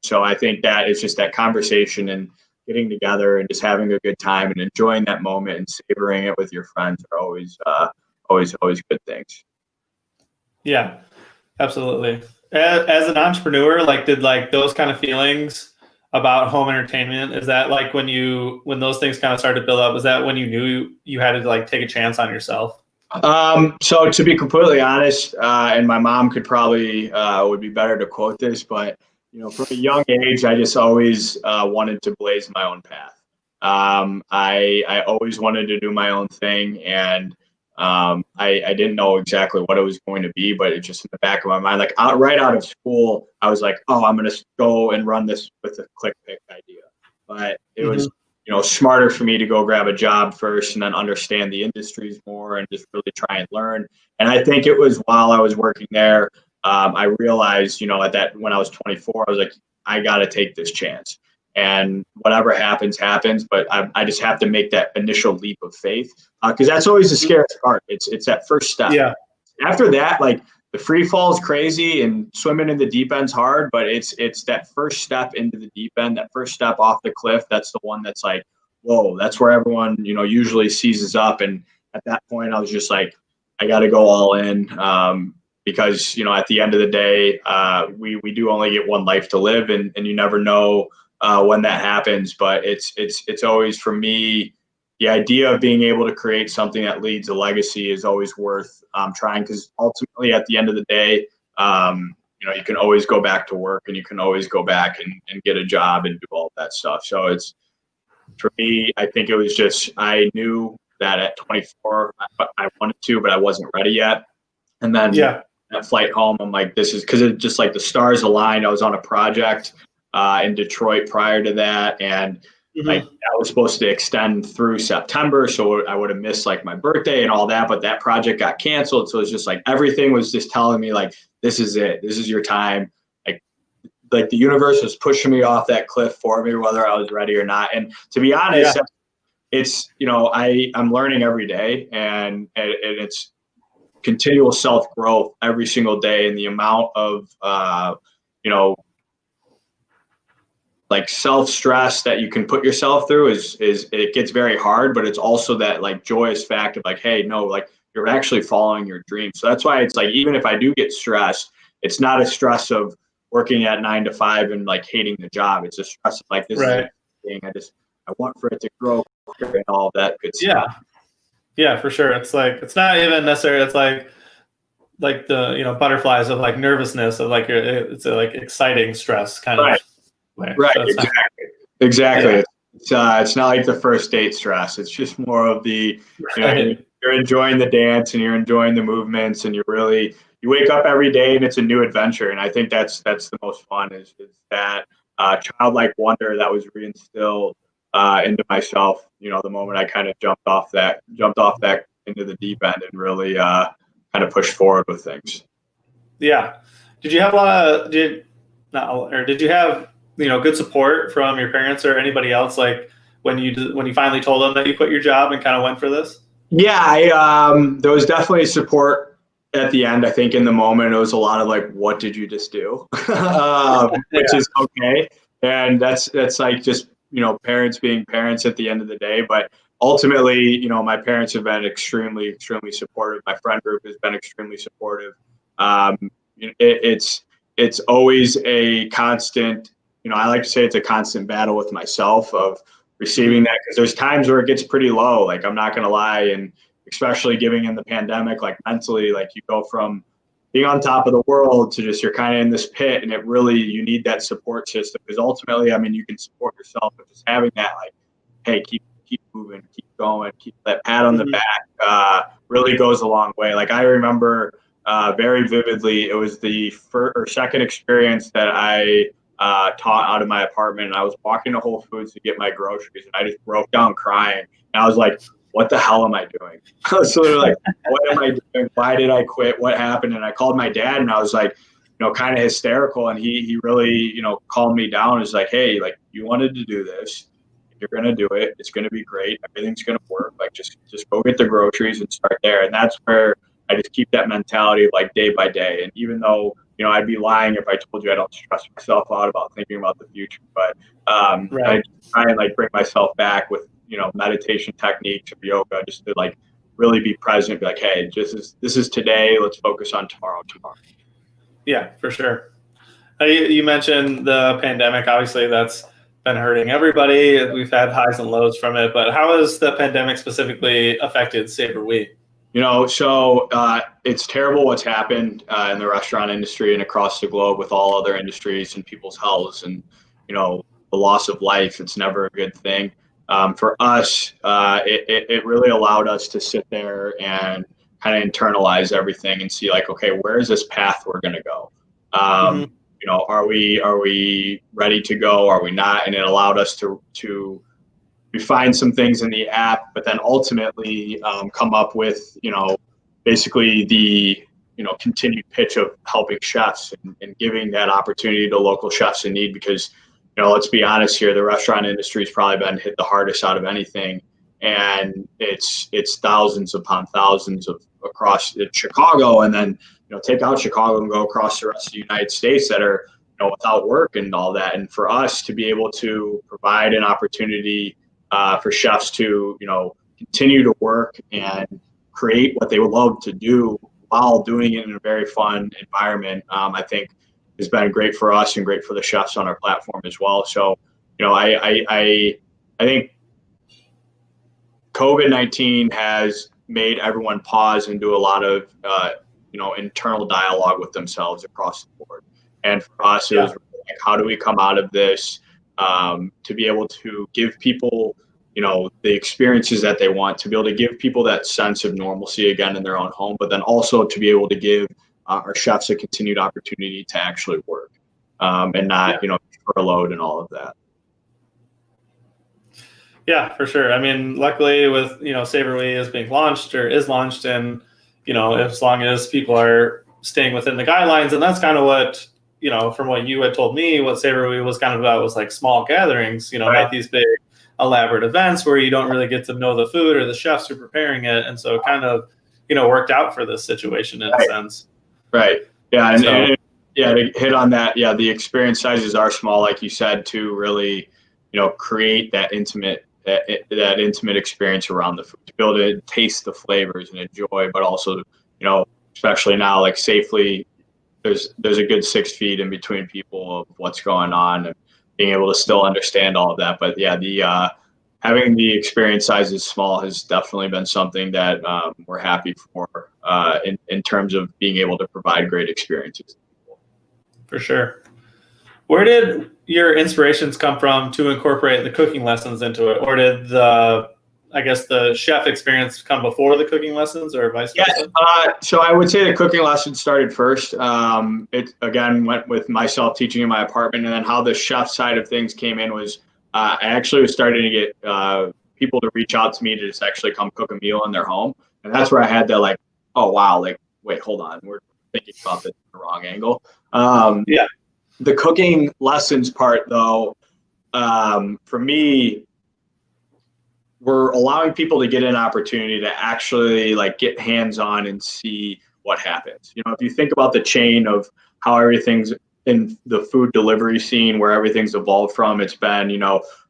So I think that it's just that conversation and getting together and just having a good time and enjoying that moment and savoring it with your friends are always good things. Yeah, absolutely. As an entrepreneur, like, did like those kind of feelings about home entertainment, is that like when those things kind of started to build up, is that when you knew you had to like take a chance on yourself? So to be completely honest, and my mom could probably would be better to quote this, but from a young age, I just always wanted to blaze my own path. I always wanted to do my own thing, and I didn't know exactly what it was going to be, but it just in the back of my mind, like right out of school, I was like, oh, I'm going to go and run this with a click pick idea. But it was smarter for me to go grab a job first and then understand the industries more and just really try and learn. And I think it was while I was working there, I realized, when I was 24, I was like, I got to take this chance. And whatever happens, happens. But I just have to make that initial leap of faith because that's always the scariest part. It's that first step. Yeah. After that, like the free fall is crazy and swimming in the deep end's hard, but it's that first step into the deep end, that first step off the cliff. That's the one that's like, whoa, that's where everyone, usually seizes up. And at that point, I was just like, I got to go all in. Because, at the end of the day, we do only get one life to live and you never know when that happens. But it's always, for me, the idea of being able to create something that leads a legacy is always worth trying, because ultimately at the end of the day, you can always go back to work and you can always go back and get a job and do all that stuff. So it's, for me, I think it was just, I knew that at 24, I wanted to, but I wasn't ready yet. And then that flight home, I'm like, this is because it just like the stars aligned. I was on a project in Detroit prior to that, and like that was supposed to extend through September, so I would have missed like my birthday and all that. But that project got canceled, so it's just like everything was just telling me like, this is it. This is your time. Like the universe was pushing me off that cliff for me, whether I was ready or not. And to be honest, it's I'm learning every day, and it's continual self-growth every single day, and the amount of like self-stress that you can put yourself through is it gets very hard, but it's also that like joyous fact of like, hey, no, like you're actually following your dreams. So that's why it's like, even if I do get stressed, it's not a stress of working at 9 to 5 and like hating the job. It's a stress of like, this is a thing. I want for it to grow and all that good stuff. Yeah, for sure. It's like, it's not even necessarily, it's like the, butterflies of like nervousness of like, it's a like exciting stress kind of way. Right. So Exactly. Yeah. It's not like the first date stress. It's just more of the, you're enjoying the dance and you're enjoying the movements and you wake up every day and it's a new adventure. And I think that's the most fun is that childlike wonder that was reinstilled into myself, the moment I kind of jumped off that into the deep end and really kind of pushed forward with things. Yeah. Did you have did you have, good support from your parents or anybody else? Like when you finally told them that you quit your job and kind of went for this? Yeah, there was definitely support at the end. I think in the moment, it was a lot of like, what did you just do? Which is okay. And that's like just, parents being parents at the end of the day. But ultimately, my parents have been extremely, extremely supportive. My friend group has been extremely supportive. It's always a constant, I like to say it's a constant battle with myself of receiving that, because there's times where it gets pretty low. Like, I'm not going to lie. And especially giving in the pandemic, like mentally, like you go from being on top of the world to just you're kind of in this pit, and it really, you need that support system, because ultimately, I mean, you can support yourself, but just having that, like, hey, keep moving, keep going, keep that pat on the back, really goes a long way. Like I remember very vividly, it was the first or second experience that I taught out of my apartment, and I was walking to Whole Foods to get my groceries, and I just broke down crying, and I was like, what the hell am I doing? I was literally like, what am I doing? Why did I quit? What happened? And I called my dad, and I was like, kind of hysterical. And he really, calmed me down. It's like, hey, like, you wanted to do this. You're going to do it. It's going to be great. Everything's going to work. Like, just go get the groceries and start there. And that's where I just keep that mentality of like day by day. And even though, I'd be lying if I told you I don't stress myself out about thinking about the future, but I try and like bring myself back with, meditation techniques or yoga, just to like really be present, be like, hey, this is today. Let's focus on tomorrow. Yeah, for sure. You mentioned the pandemic. Obviously, that's been hurting everybody. We've had highs and lows from it, but how has the pandemic specifically affected SaverWe? So it's terrible what's happened in the restaurant industry and across the globe with all other industries and people's health and, the loss of life. It's never a good thing. For us, it really allowed us to sit there and kind of internalize everything and see like, okay, where is this path we're going to go? Are we ready to go? Are we not? And it allowed us to refine some things in the app, but then ultimately come up with, basically the, continued pitch of helping chefs and giving that opportunity to local chefs in need, because, let's be honest here, the restaurant industry has probably been hit the hardest out of anything. And it's thousands upon thousands of across Chicago, and then, take out Chicago and go across the rest of the United States that are, without work and all that. And for us to be able to provide an opportunity for chefs to, continue to work and create what they would love to do while doing it in a very fun environment, I think has been great for us and great for the chefs on our platform as well. So, I think COVID-19 has made everyone pause and do a lot of, internal dialogue with themselves across the board. And for us, it was really like, how do we come out of this to be able to give people, the experiences that they want, to be able to give people that sense of normalcy again in their own home, but then also to be able to give our chefs a continued opportunity to actually work and not, furloughed and all of that. Yeah, for sure. I mean, luckily with, SaverWe is launched and, as long as people are staying within the guidelines, and that's kind of what, from what you had told me, what SaverWe was kind of about was like small gatherings, not these big elaborate events where you don't really get to know the food or the chefs who are preparing it. And so it kind of, worked out for this situation in a sense. Right. Yeah. And to hit on that, the experience sizes are small, like you said, to really, create that intimate experience around the food, to be able to taste the flavors and enjoy, but also, especially now, like safely, there's a good 6 feet in between people of what's going on and being able to still understand all of that. But having the experience sizes small has definitely been something that we're happy for in terms of being able to provide great experiences. For sure. Where did your inspirations come from to incorporate the cooking lessons into it? Or did the chef experience come before the cooking lessons, or vice versa? Yes. So I would say the cooking lessons started first. It again went with myself teaching in my apartment, and then how the chef side of things came in was I actually was starting to get people to reach out to me to just actually come cook a meal in their home, and that's where I had that like, oh wow, like wait, hold on, we're thinking about this from the wrong angle. The cooking lessons part, though, for me, we're allowing people to get an opportunity to actually like get hands-on and see what happens. If you think about the chain of how everything's in the food delivery scene, where everything's evolved from, it's been,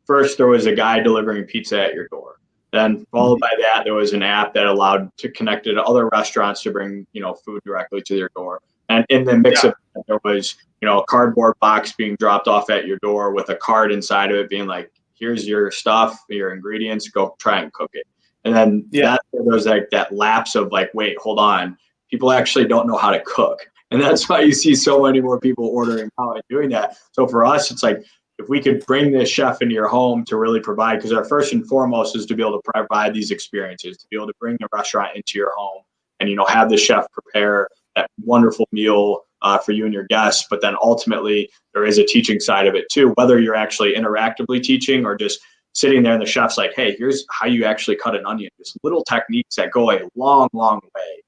first there was a guy delivering pizza at your door. Then followed by that, there was an app that allowed to connect it to other restaurants to bring, food directly to their door. And in the mix of that, there was, a cardboard box being dropped off at your door with a card inside of it being like, here's your stuff, your ingredients, go try and cook it. And then there's like that lapse of like, wait, hold on. People actually don't know how to cook. And that's why you see so many more people ordering out and doing that. So for us, it's like, if we could bring this chef into your home to really provide, because our first and foremost is to be able to provide these experiences, to be able to bring the restaurant into your home and, have the chef prepare that wonderful meal for you and your guests. But then ultimately there is a teaching side of it too, whether you're actually interactively teaching or just sitting there and the chef's like, hey, here's how you actually cut an onion. Just little techniques that go a long, long way.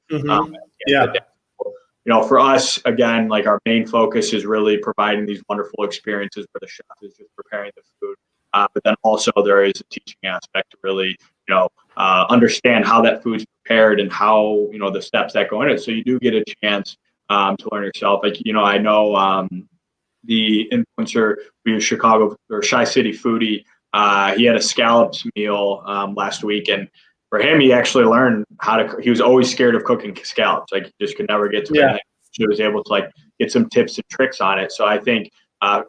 For us, again, like our main focus is really providing these wonderful experiences for the chef, is just preparing the food. But then also there is a teaching aspect to really, understand how that food's prepared and how, the steps that go in it. So you do get a chance to learn yourself. Like, I know the influencer, Chicago or Chi-City foodie, he had a scallops meal last week, and for him, he actually learned how to. He was always scared of cooking scallops; like he just could never get to it. He was able to like get some tips and tricks on it. So I think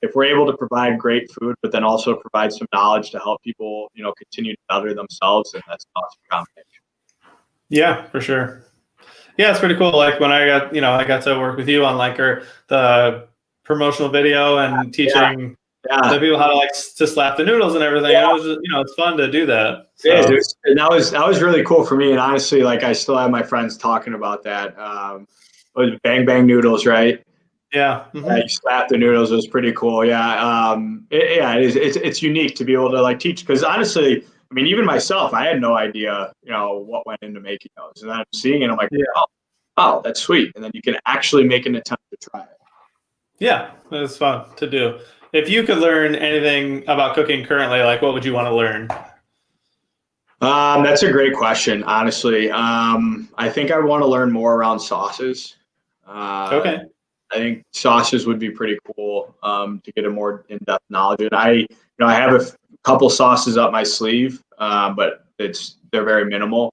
if we're able to provide great food, but then also provide some knowledge to help people, continue to better themselves, and that's an awesome combination. Yeah, for sure. Yeah, it's pretty cool. Like when I got to work with you on like the promotional video and teaching. The people how to to slap the noodles and everything. It was just, it's fun to do that. So. And that was really cool for me. And honestly, like I still have my friends talking about that. It was bang bang noodles, right? Yeah. You slap the noodles. It was pretty cool. Yeah. It is. It's unique to be able to like teach, because honestly, I mean, even myself, I had no idea, what went into making those. And then I'm seeing it, I'm like, oh, that's sweet. And then you can actually make an attempt to try it. Yeah, it's fun to do. If you could learn anything about cooking currently, like what would you want to learn? That's a great question, honestly. I think I want to learn more around sauces. Okay. I think sauces would be pretty cool to get a more in-depth knowledge. And I have a couple sauces up my sleeve, but they're very minimal.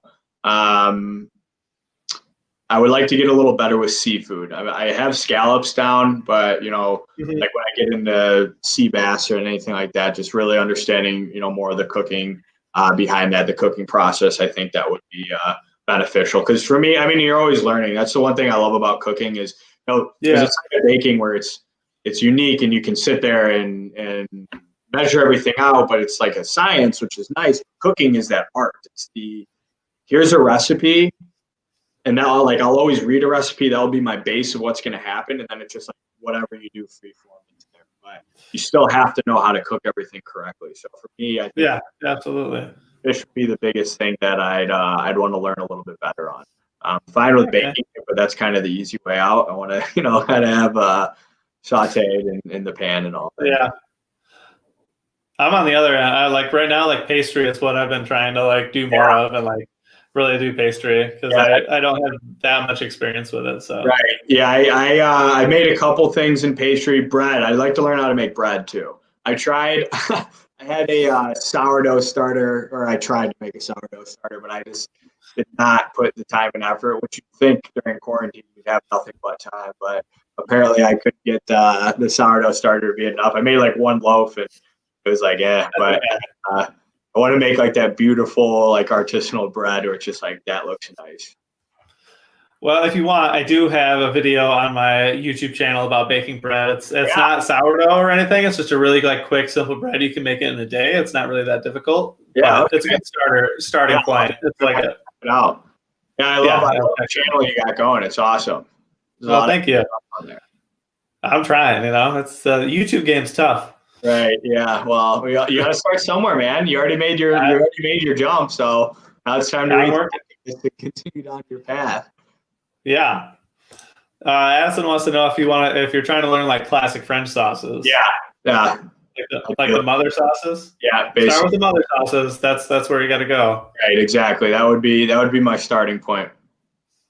I would like to get a little better with seafood. I have scallops down, but like when I get into sea bass or anything like that, just really understanding more of the cooking behind that, the cooking process. I think that would be beneficial, because for me, I mean, you're always learning. That's the one thing I love about cooking is because it's like baking where it's unique and you can sit there and measure everything out, but it's like a science, which is nice. Cooking is that art. It's here's a recipe. And now, I'll always read a recipe. That'll be my base of what's going to happen. And then it's just like whatever you do free form into there. But you still have to know how to cook everything correctly. So for me, I think absolutely. Fish would be the biggest thing that I'd want to learn a little bit better on. Fine with baking, but that's kind of the easy way out. I want to, kind of have sauteed in the pan and all that. Yeah. I'm on the other end. I like right now, like pastry is what I've been trying to do more of, and really do pastry, because I don't have that much experience with it. So right, yeah, I made a couple things in pastry. Bread, I'd like to learn how to make bread too. I tried. I had a sourdough starter, or I tried to make a sourdough starter, but I just did not put the time and effort. Which you think during quarantine you'd have nothing but time, but apparently I couldn't get the sourdough starter to be enough. I made like one loaf, and it was like, but. I want to make like that beautiful, like artisanal bread, where it's just like, that looks nice. Well, if you want, I do have a video on my YouTube channel about baking bread. It's not sourdough or anything. It's just a really quick, simple bread. You can make it in a day. It's not really that difficult. Yeah, it's a good starting point. It's like it out. Yeah, I love the channel you got going. It's awesome. Well, thank you. I'm trying. It's the YouTube game's tough. Right. Yeah. Well, you got to start somewhere, man. You already made your jump, so now it's time to continue on your path. Yeah. Addison wants to know if you're trying to learn classic French sauces. Yeah. Like the mother sauces. Yeah. Basically. Start with the mother sauces. That's where you got to go. Right. Exactly. That would be my starting point,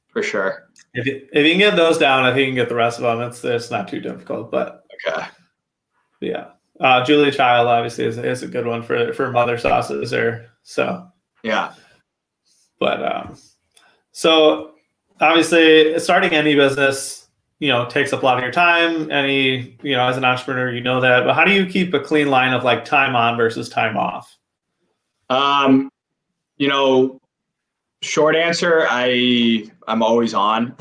for sure. If you can get those down, I think you can get the rest of them. It's not too difficult, but okay. Yeah. Julia Child obviously is a good one for mother sauces Yeah. But so obviously starting any business, takes up a lot of your time. As an entrepreneur, that. But how do you keep a clean line of time on versus time off? Short answer, I'm always on.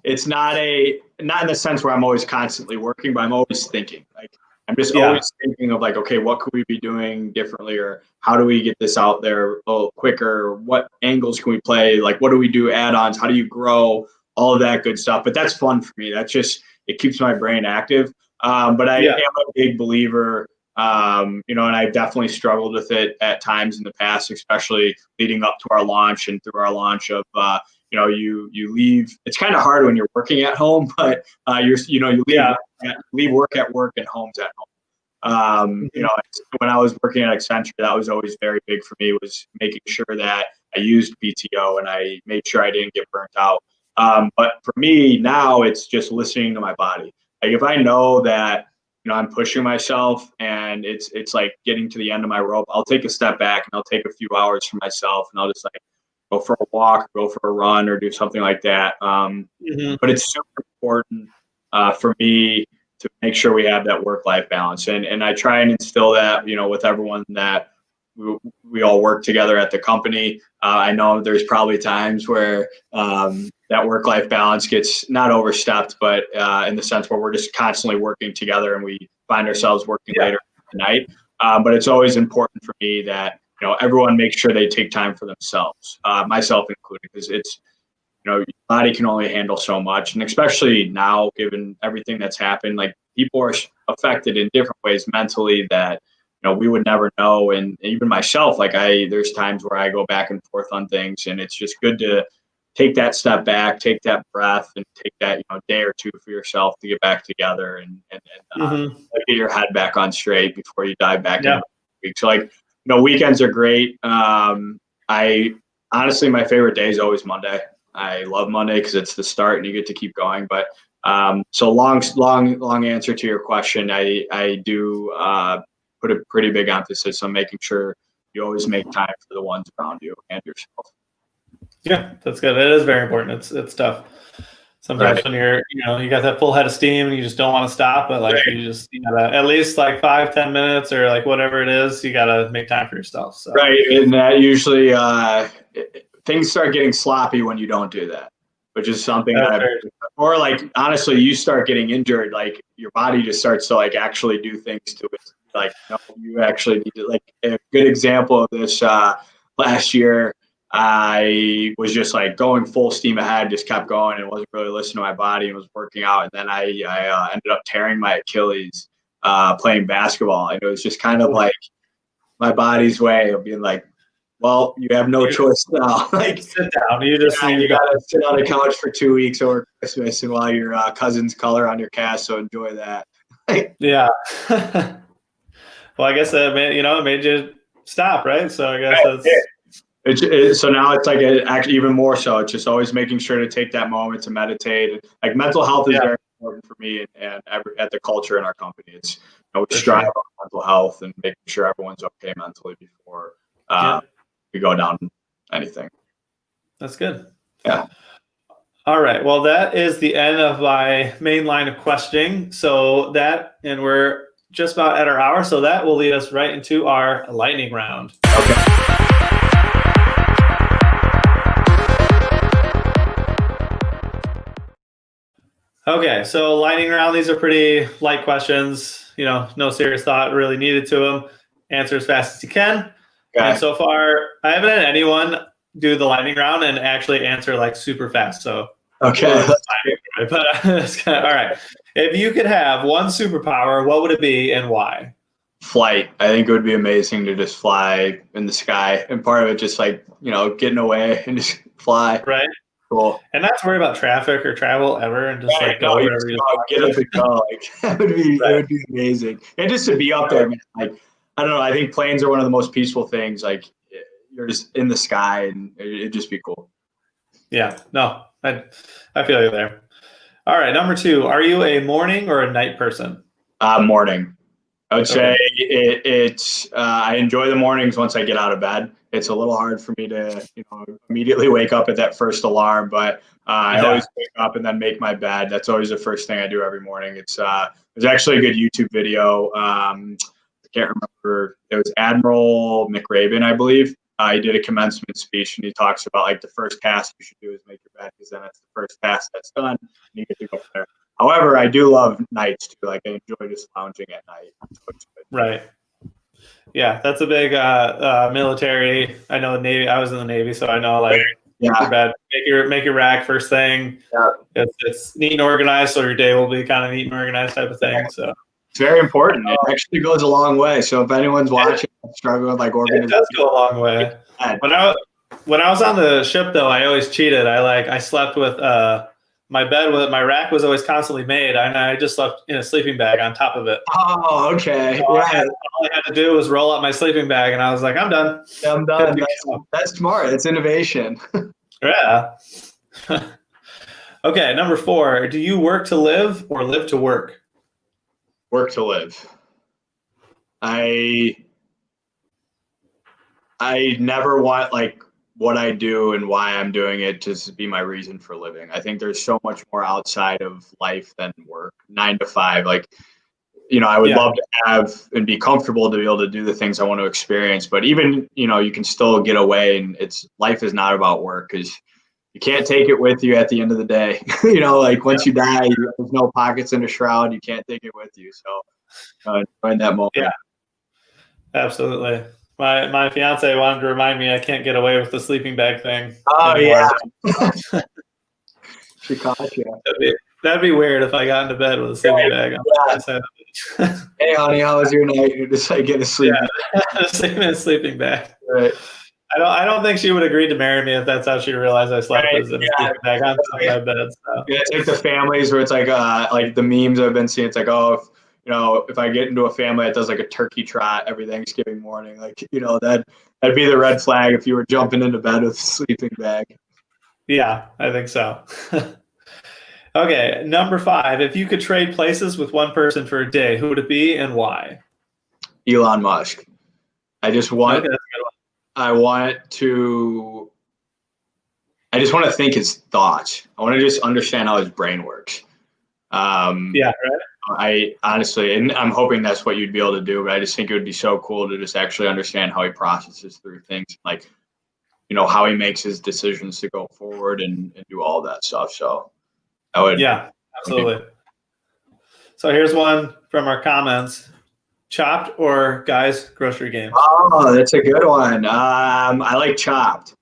It's not in the sense where I'm always constantly working, but I'm always thinking. Like I'm just always thinking of like, okay, what could we be doing differently, or how do we get this out there a little quicker? What angles can we play? Like, what do we do add-ons? How do you grow? All of that good stuff. But that's fun for me. That's just, it keeps my brain active. But I am a big believer. And I definitely struggled with it at times in the past, especially leading up to our launch and through our launch of, you leave. It's kind of hard when you're working at home, but you leave work at work and home's at home. When I was working at Accenture, that was always very big for me, was making sure that I used PTO and I made sure I didn't get burnt out. But for me now, it's just listening to my body. Like if I know that, I'm pushing myself and it's like getting to the end of my rope, I'll take a step back and I'll take a few hours for myself and I'll just like go for a walk, go for a run, or do something like that. But it's super important for me to make sure we have that work-life balance. And I try and instill that, with everyone that we all work together at the company. I know there's probably times where that work-life balance gets not overstepped, but in the sense where we're just constantly working together and we find ourselves working later at night. But it's always important for me that, everyone makes sure they take time for themselves, myself included, because it's, your body can only handle so much. And especially now, given everything that's happened, like people are affected in different ways mentally that, we would never know. And even myself, like there's times where I go back and forth on things, and it's just good to take that step back, take that breath, and take that, day or two for yourself to get back together and get your head back on straight before you dive back into the week. So like, weekends are great. I honestly, my favorite day is always Monday. I love Monday because it's the start and you get to keep going. But so long answer to your question. I do put a pretty big emphasis on making sure you always make time for the ones around you and yourself. Yeah, that's good. It is very important. It's tough. Sometimes when you're, you got that full head of steam and you just don't want to stop, but like you gotta at least like 5-10 minutes or like whatever it is, you gotta make time for yourself. So. Right, and that usually things start getting sloppy when you don't do that, which is something or like honestly, you start getting injured, like your body just starts to like actually do things to it. Like you actually need to, like a good example of this last year. I was just like going full steam ahead, just kept going and wasn't really listening to my body and was working out. And then I ended up tearing my Achilles playing basketball. And it was just kind of like my body's way of being like, well, you have no choice now. Like sit down. You gotta sit on a couch for 2 weeks over Christmas and while your cousins color on your cast. So enjoy that. Yeah. Well, I guess it made you stop, right? So I guess so now it's like actually even more so. It's just always making sure to take that moment to meditate. Like mental health is very important for me and at the culture in our company. It's we strive on mental health and making sure everyone's okay mentally before we go down anything. That's good. Yeah. All right. Well, that is the end of my main line of questioning. So and we're just about at our hour. So that will lead us right into our lightning round. Okay. Okay, so lightning round, these are pretty light questions, no serious thought really needed to them. Answer as fast as you can. Okay. And so far, I haven't had anyone do the lightning round and actually answer like super fast. So okay, but all right. If you could have one superpower, what would it be and why? Flight. I think it would be amazing to just fly in the sky, and part of it just like getting away and just fly. Right. Cool. And not to worry about traffic or travel ever, and just go wherever you get up and go. Like that would be amazing. And just to be up there, like I don't know. I think planes are one of the most peaceful things. Like you're just in the sky, and it'd just be cool. Yeah. No, I feel you there. All right. Number 2. Are you a morning or a night person? Morning. I would say it's. I enjoy the mornings once I get out of bed. It's a little hard for me to, immediately wake up at that first alarm, but I always wake up and then make my bed. That's always the first thing I do every morning. There's actually a good YouTube video. I can't remember. It was Admiral McRaven, I believe. He did a commencement speech, and he talks about like the first task you should do is make your bed, because then it's the first task that's done, and you get to go from there. However, I do love nights too. Like I enjoy just lounging at night. Right. Yeah, that's a big military. I know the Navy. I was in the Navy, so I know like your bed, make your rack first thing. Yeah. It's neat and organized, so your day will be kind of neat and organized type of thing. So it's very important. It actually goes a long way. So if anyone's watching, struggling with like organization, it does go a long way. When I was on the ship, though, I always cheated. I slept with my rack was always constantly made, and I just slept in a sleeping bag on top of it. Oh, okay. So all I had to do was roll up my sleeping bag, and I was like, I'm done. I'm done. That's smart. It's innovation. Yeah. Okay, number 4. Do you work to live or live to work? Work to live. I never want like what I do and why I'm doing it to be my reason for living. I think there's so much more outside of life than work. 9 to 5, like, I would love to have and be comfortable to be able to do the things I want to experience. But even, you can still get away, and life is not about work, because you can't take it with you at the end of the day. Like once you die, there's no pockets in a shroud. You can't take it with you. So enjoy that moment. Yeah, absolutely. My fiance wanted to remind me I can't get away with the sleeping bag thing. Oh, anymore. Yeah. She caught you. That'd be weird if I got into bed with a sleeping bag on. Hey, honey, how was your night? You're just like getting a sleep. Sleeping in a sleeping bag. Right. I don't think she would agree to marry me if that's how she realized I slept in a sleeping bag on top of my bed. So. Yeah, it's like the families where it's like the memes I've been seeing. It's like, oh, if I get into a family that does like a turkey trot every Thanksgiving morning, like, that'd be the red flag if you were jumping into bed with a sleeping bag. Yeah, I think so. Okay, number 5. If you could trade places with one person for a day, who would it be and why? Elon Musk. I just want. Okay, that's a good one. I just want to think his thoughts. I want to just understand how his brain works. Yeah, right. I honestly, and I'm hoping that's what you'd be able to do, but I just think it would be so cool to just actually understand how he processes through things, like, how he makes his decisions to go forward and do all that stuff. So I would. Yeah, absolutely. So here's one from our comments. Chopped or Guys Grocery Games? Oh, that's a good one. I like Chopped.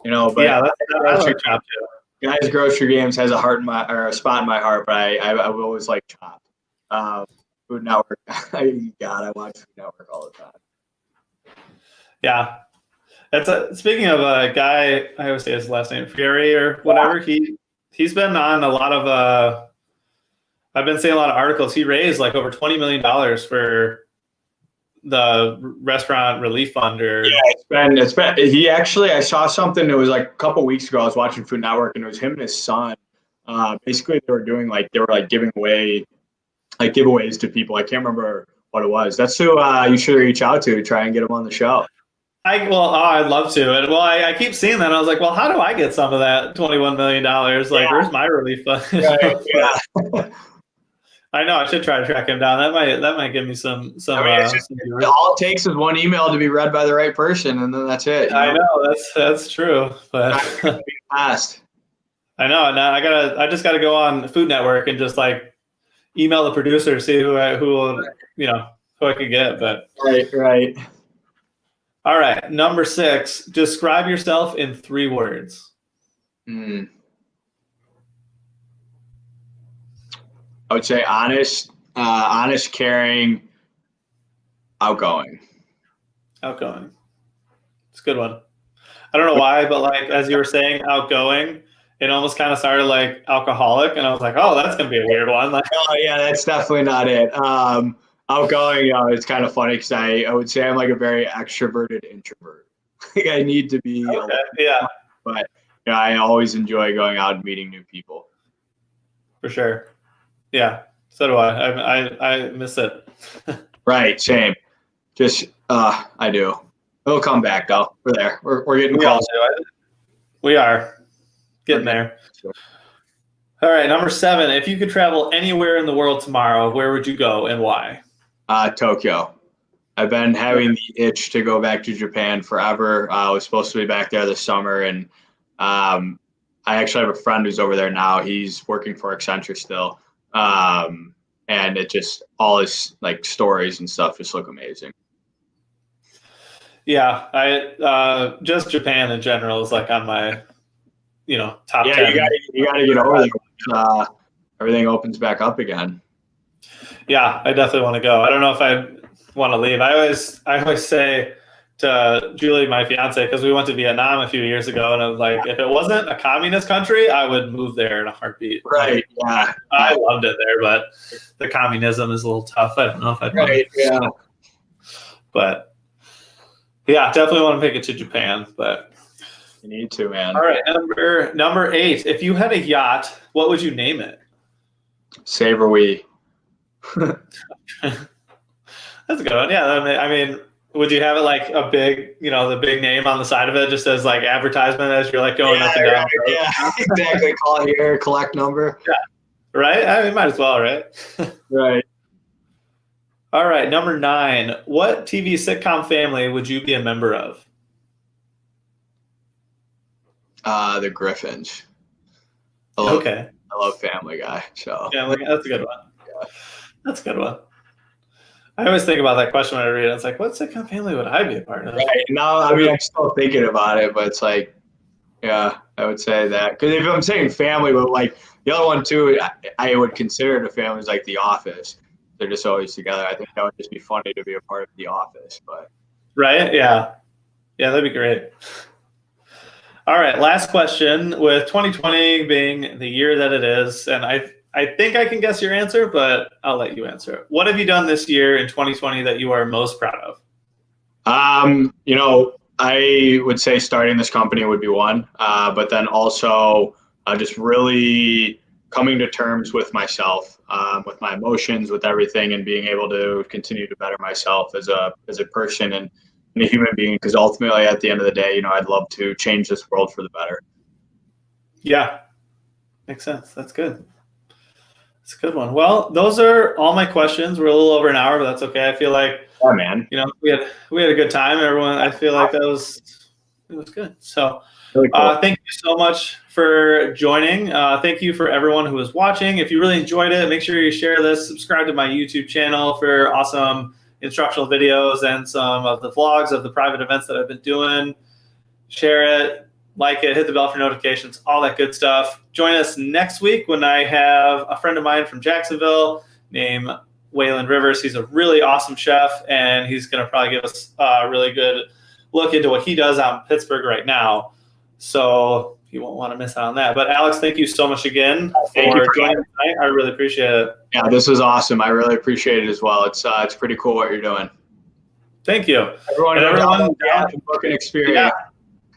But yeah, I like Chopped too. Guys Grocery Games has a spot in my heart, but I always like Chopped. Food Network. God, I watch Food Network all the time. Yeah, speaking of a guy. I always say his last name, Fury or whatever. He's been on a lot of. I've been seeing a lot of articles. He raised like over $20 million for the restaurant relief fund. It's been. He actually, I saw something. It was like a couple weeks ago. I was watching Food Network, and it was him and his son. Basically, they were giving away like giveaways to people. I can't remember what it was. That's who you should reach out to try and get him on the show. I'd love to. And I keep seeing that. And I was like, well, how do I get some of that $21 million? Like, where's my relief fund? Right, yeah. I know I should try to track him down. That might give me some. All it takes is one email to be read by the right person, and then that's it. I know that's true, but fast. I know. Now I just gotta go on Food Network and just like email the producer, see who I could get. But right. All right, number 6. Describe yourself in 3 words. I would say honest, caring, outgoing. Outgoing. It's a good one. I don't know why, but like as you were saying, outgoing, it almost kind of started like alcoholic, and I was like, oh, that's gonna be a weird one. Like, oh yeah, that's definitely not it. Outgoing, it's kind of funny because I would say I'm like a very extroverted introvert. Like I need to be. Okay, yeah. But I always enjoy going out and meeting new people. For sure. Yeah, so do I. I miss it. Right, same. Just I do. It'll come back though. We're there. We're getting close. We are getting there. Sure. All right, number 7. If you could travel anywhere in the world tomorrow, where would you go and why? Tokyo. I've been having the itch to go back to Japan forever. I was supposed to be back there this summer, and I actually have a friend who's over there now. He's working for Accenture still, and it just all his like stories and stuff just look amazing. Yeah, I just Japan in general is like on my top 10. You gotta get over there. Everything opens back up again. Yeah, I definitely want to go. I don't know if I want to leave. I always say to Julie, my fiance, because we went to Vietnam a few years ago, and I was like, if it wasn't a communist country, I would move there in a heartbeat. Right. Yeah. I loved it there, but the communism is a little tough. I don't know if I'd want to. Yeah. But yeah, definitely want to make it to Japan. But you need to, man. All right, number 8. If you had a yacht, what would you name it? SaverWe. That's a good one. Yeah, I mean, would you have it like a big, the big name on the side of it, just as like advertisement as you're like going up and down? Yeah, exactly. Call here, collect number. Yeah, right. I mean, might as well, right? Right. All right, number 9. What TV sitcom family would you be a member of? The Griffins. I love Family Guy. So yeah, that's a good one. Yeah. That's a good one. I always think about that question when I read it. It's like, what sitcom family would I be a part of? Right. No, I mean, I'm still thinking about it, but it's like, yeah, I would say that. Because if I'm saying family, but like the other one too, I would consider it a family is like The Office. They're just always together. I think that would just be funny to be a part of The Office. But right? Yeah. Yeah, that'd be great. All right, last question. With 2020 being the year that it is, and I think I can guess your answer, but I'll let you answer it. What have you done this year in 2020 that you are most proud of? I would say starting this company would be one, but then also just really coming to terms with myself, with my emotions, with everything, and being able to continue to better myself as a person and a human being. Because ultimately, at the end of the day, I'd love to change this world for the better. Yeah, makes sense. That's good. It's a good one. Well, those are all my questions. We're a little over an hour, but that's okay. I feel like, yeah, man. We had a good time. Everyone, I feel like it was good. So, really cool. Thank you so much for joining. Thank you for everyone who was watching. If you really enjoyed it, make sure you share this. Subscribe to my YouTube channel for awesome instructional videos and some of the vlogs of the private events that I've been doing. Share it. Like it, hit the bell for notifications, all that good stuff. Join us next week when I have a friend of mine from Jacksonville named Waylon Rivers. He's a really awesome chef, and he's going to probably give us a really good look into what he does out in Pittsburgh right now. So you won't want to miss out on that. But Alex, thank you so much again for joining tonight. I really appreciate it. Yeah, this was awesome. I really appreciate it as well. It's pretty cool what you're doing. Thank you. Everyone book an experience. Yeah.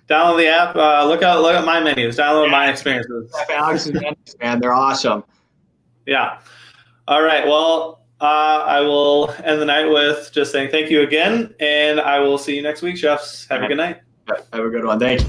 Download the app. Look at my menus. Download my experiences. Alex's menus, man, they're awesome. Yeah. All right. Well, I will end the night with just saying thank you again, and I will see you next week, chefs. Have a good night. Have a good one. Thank you.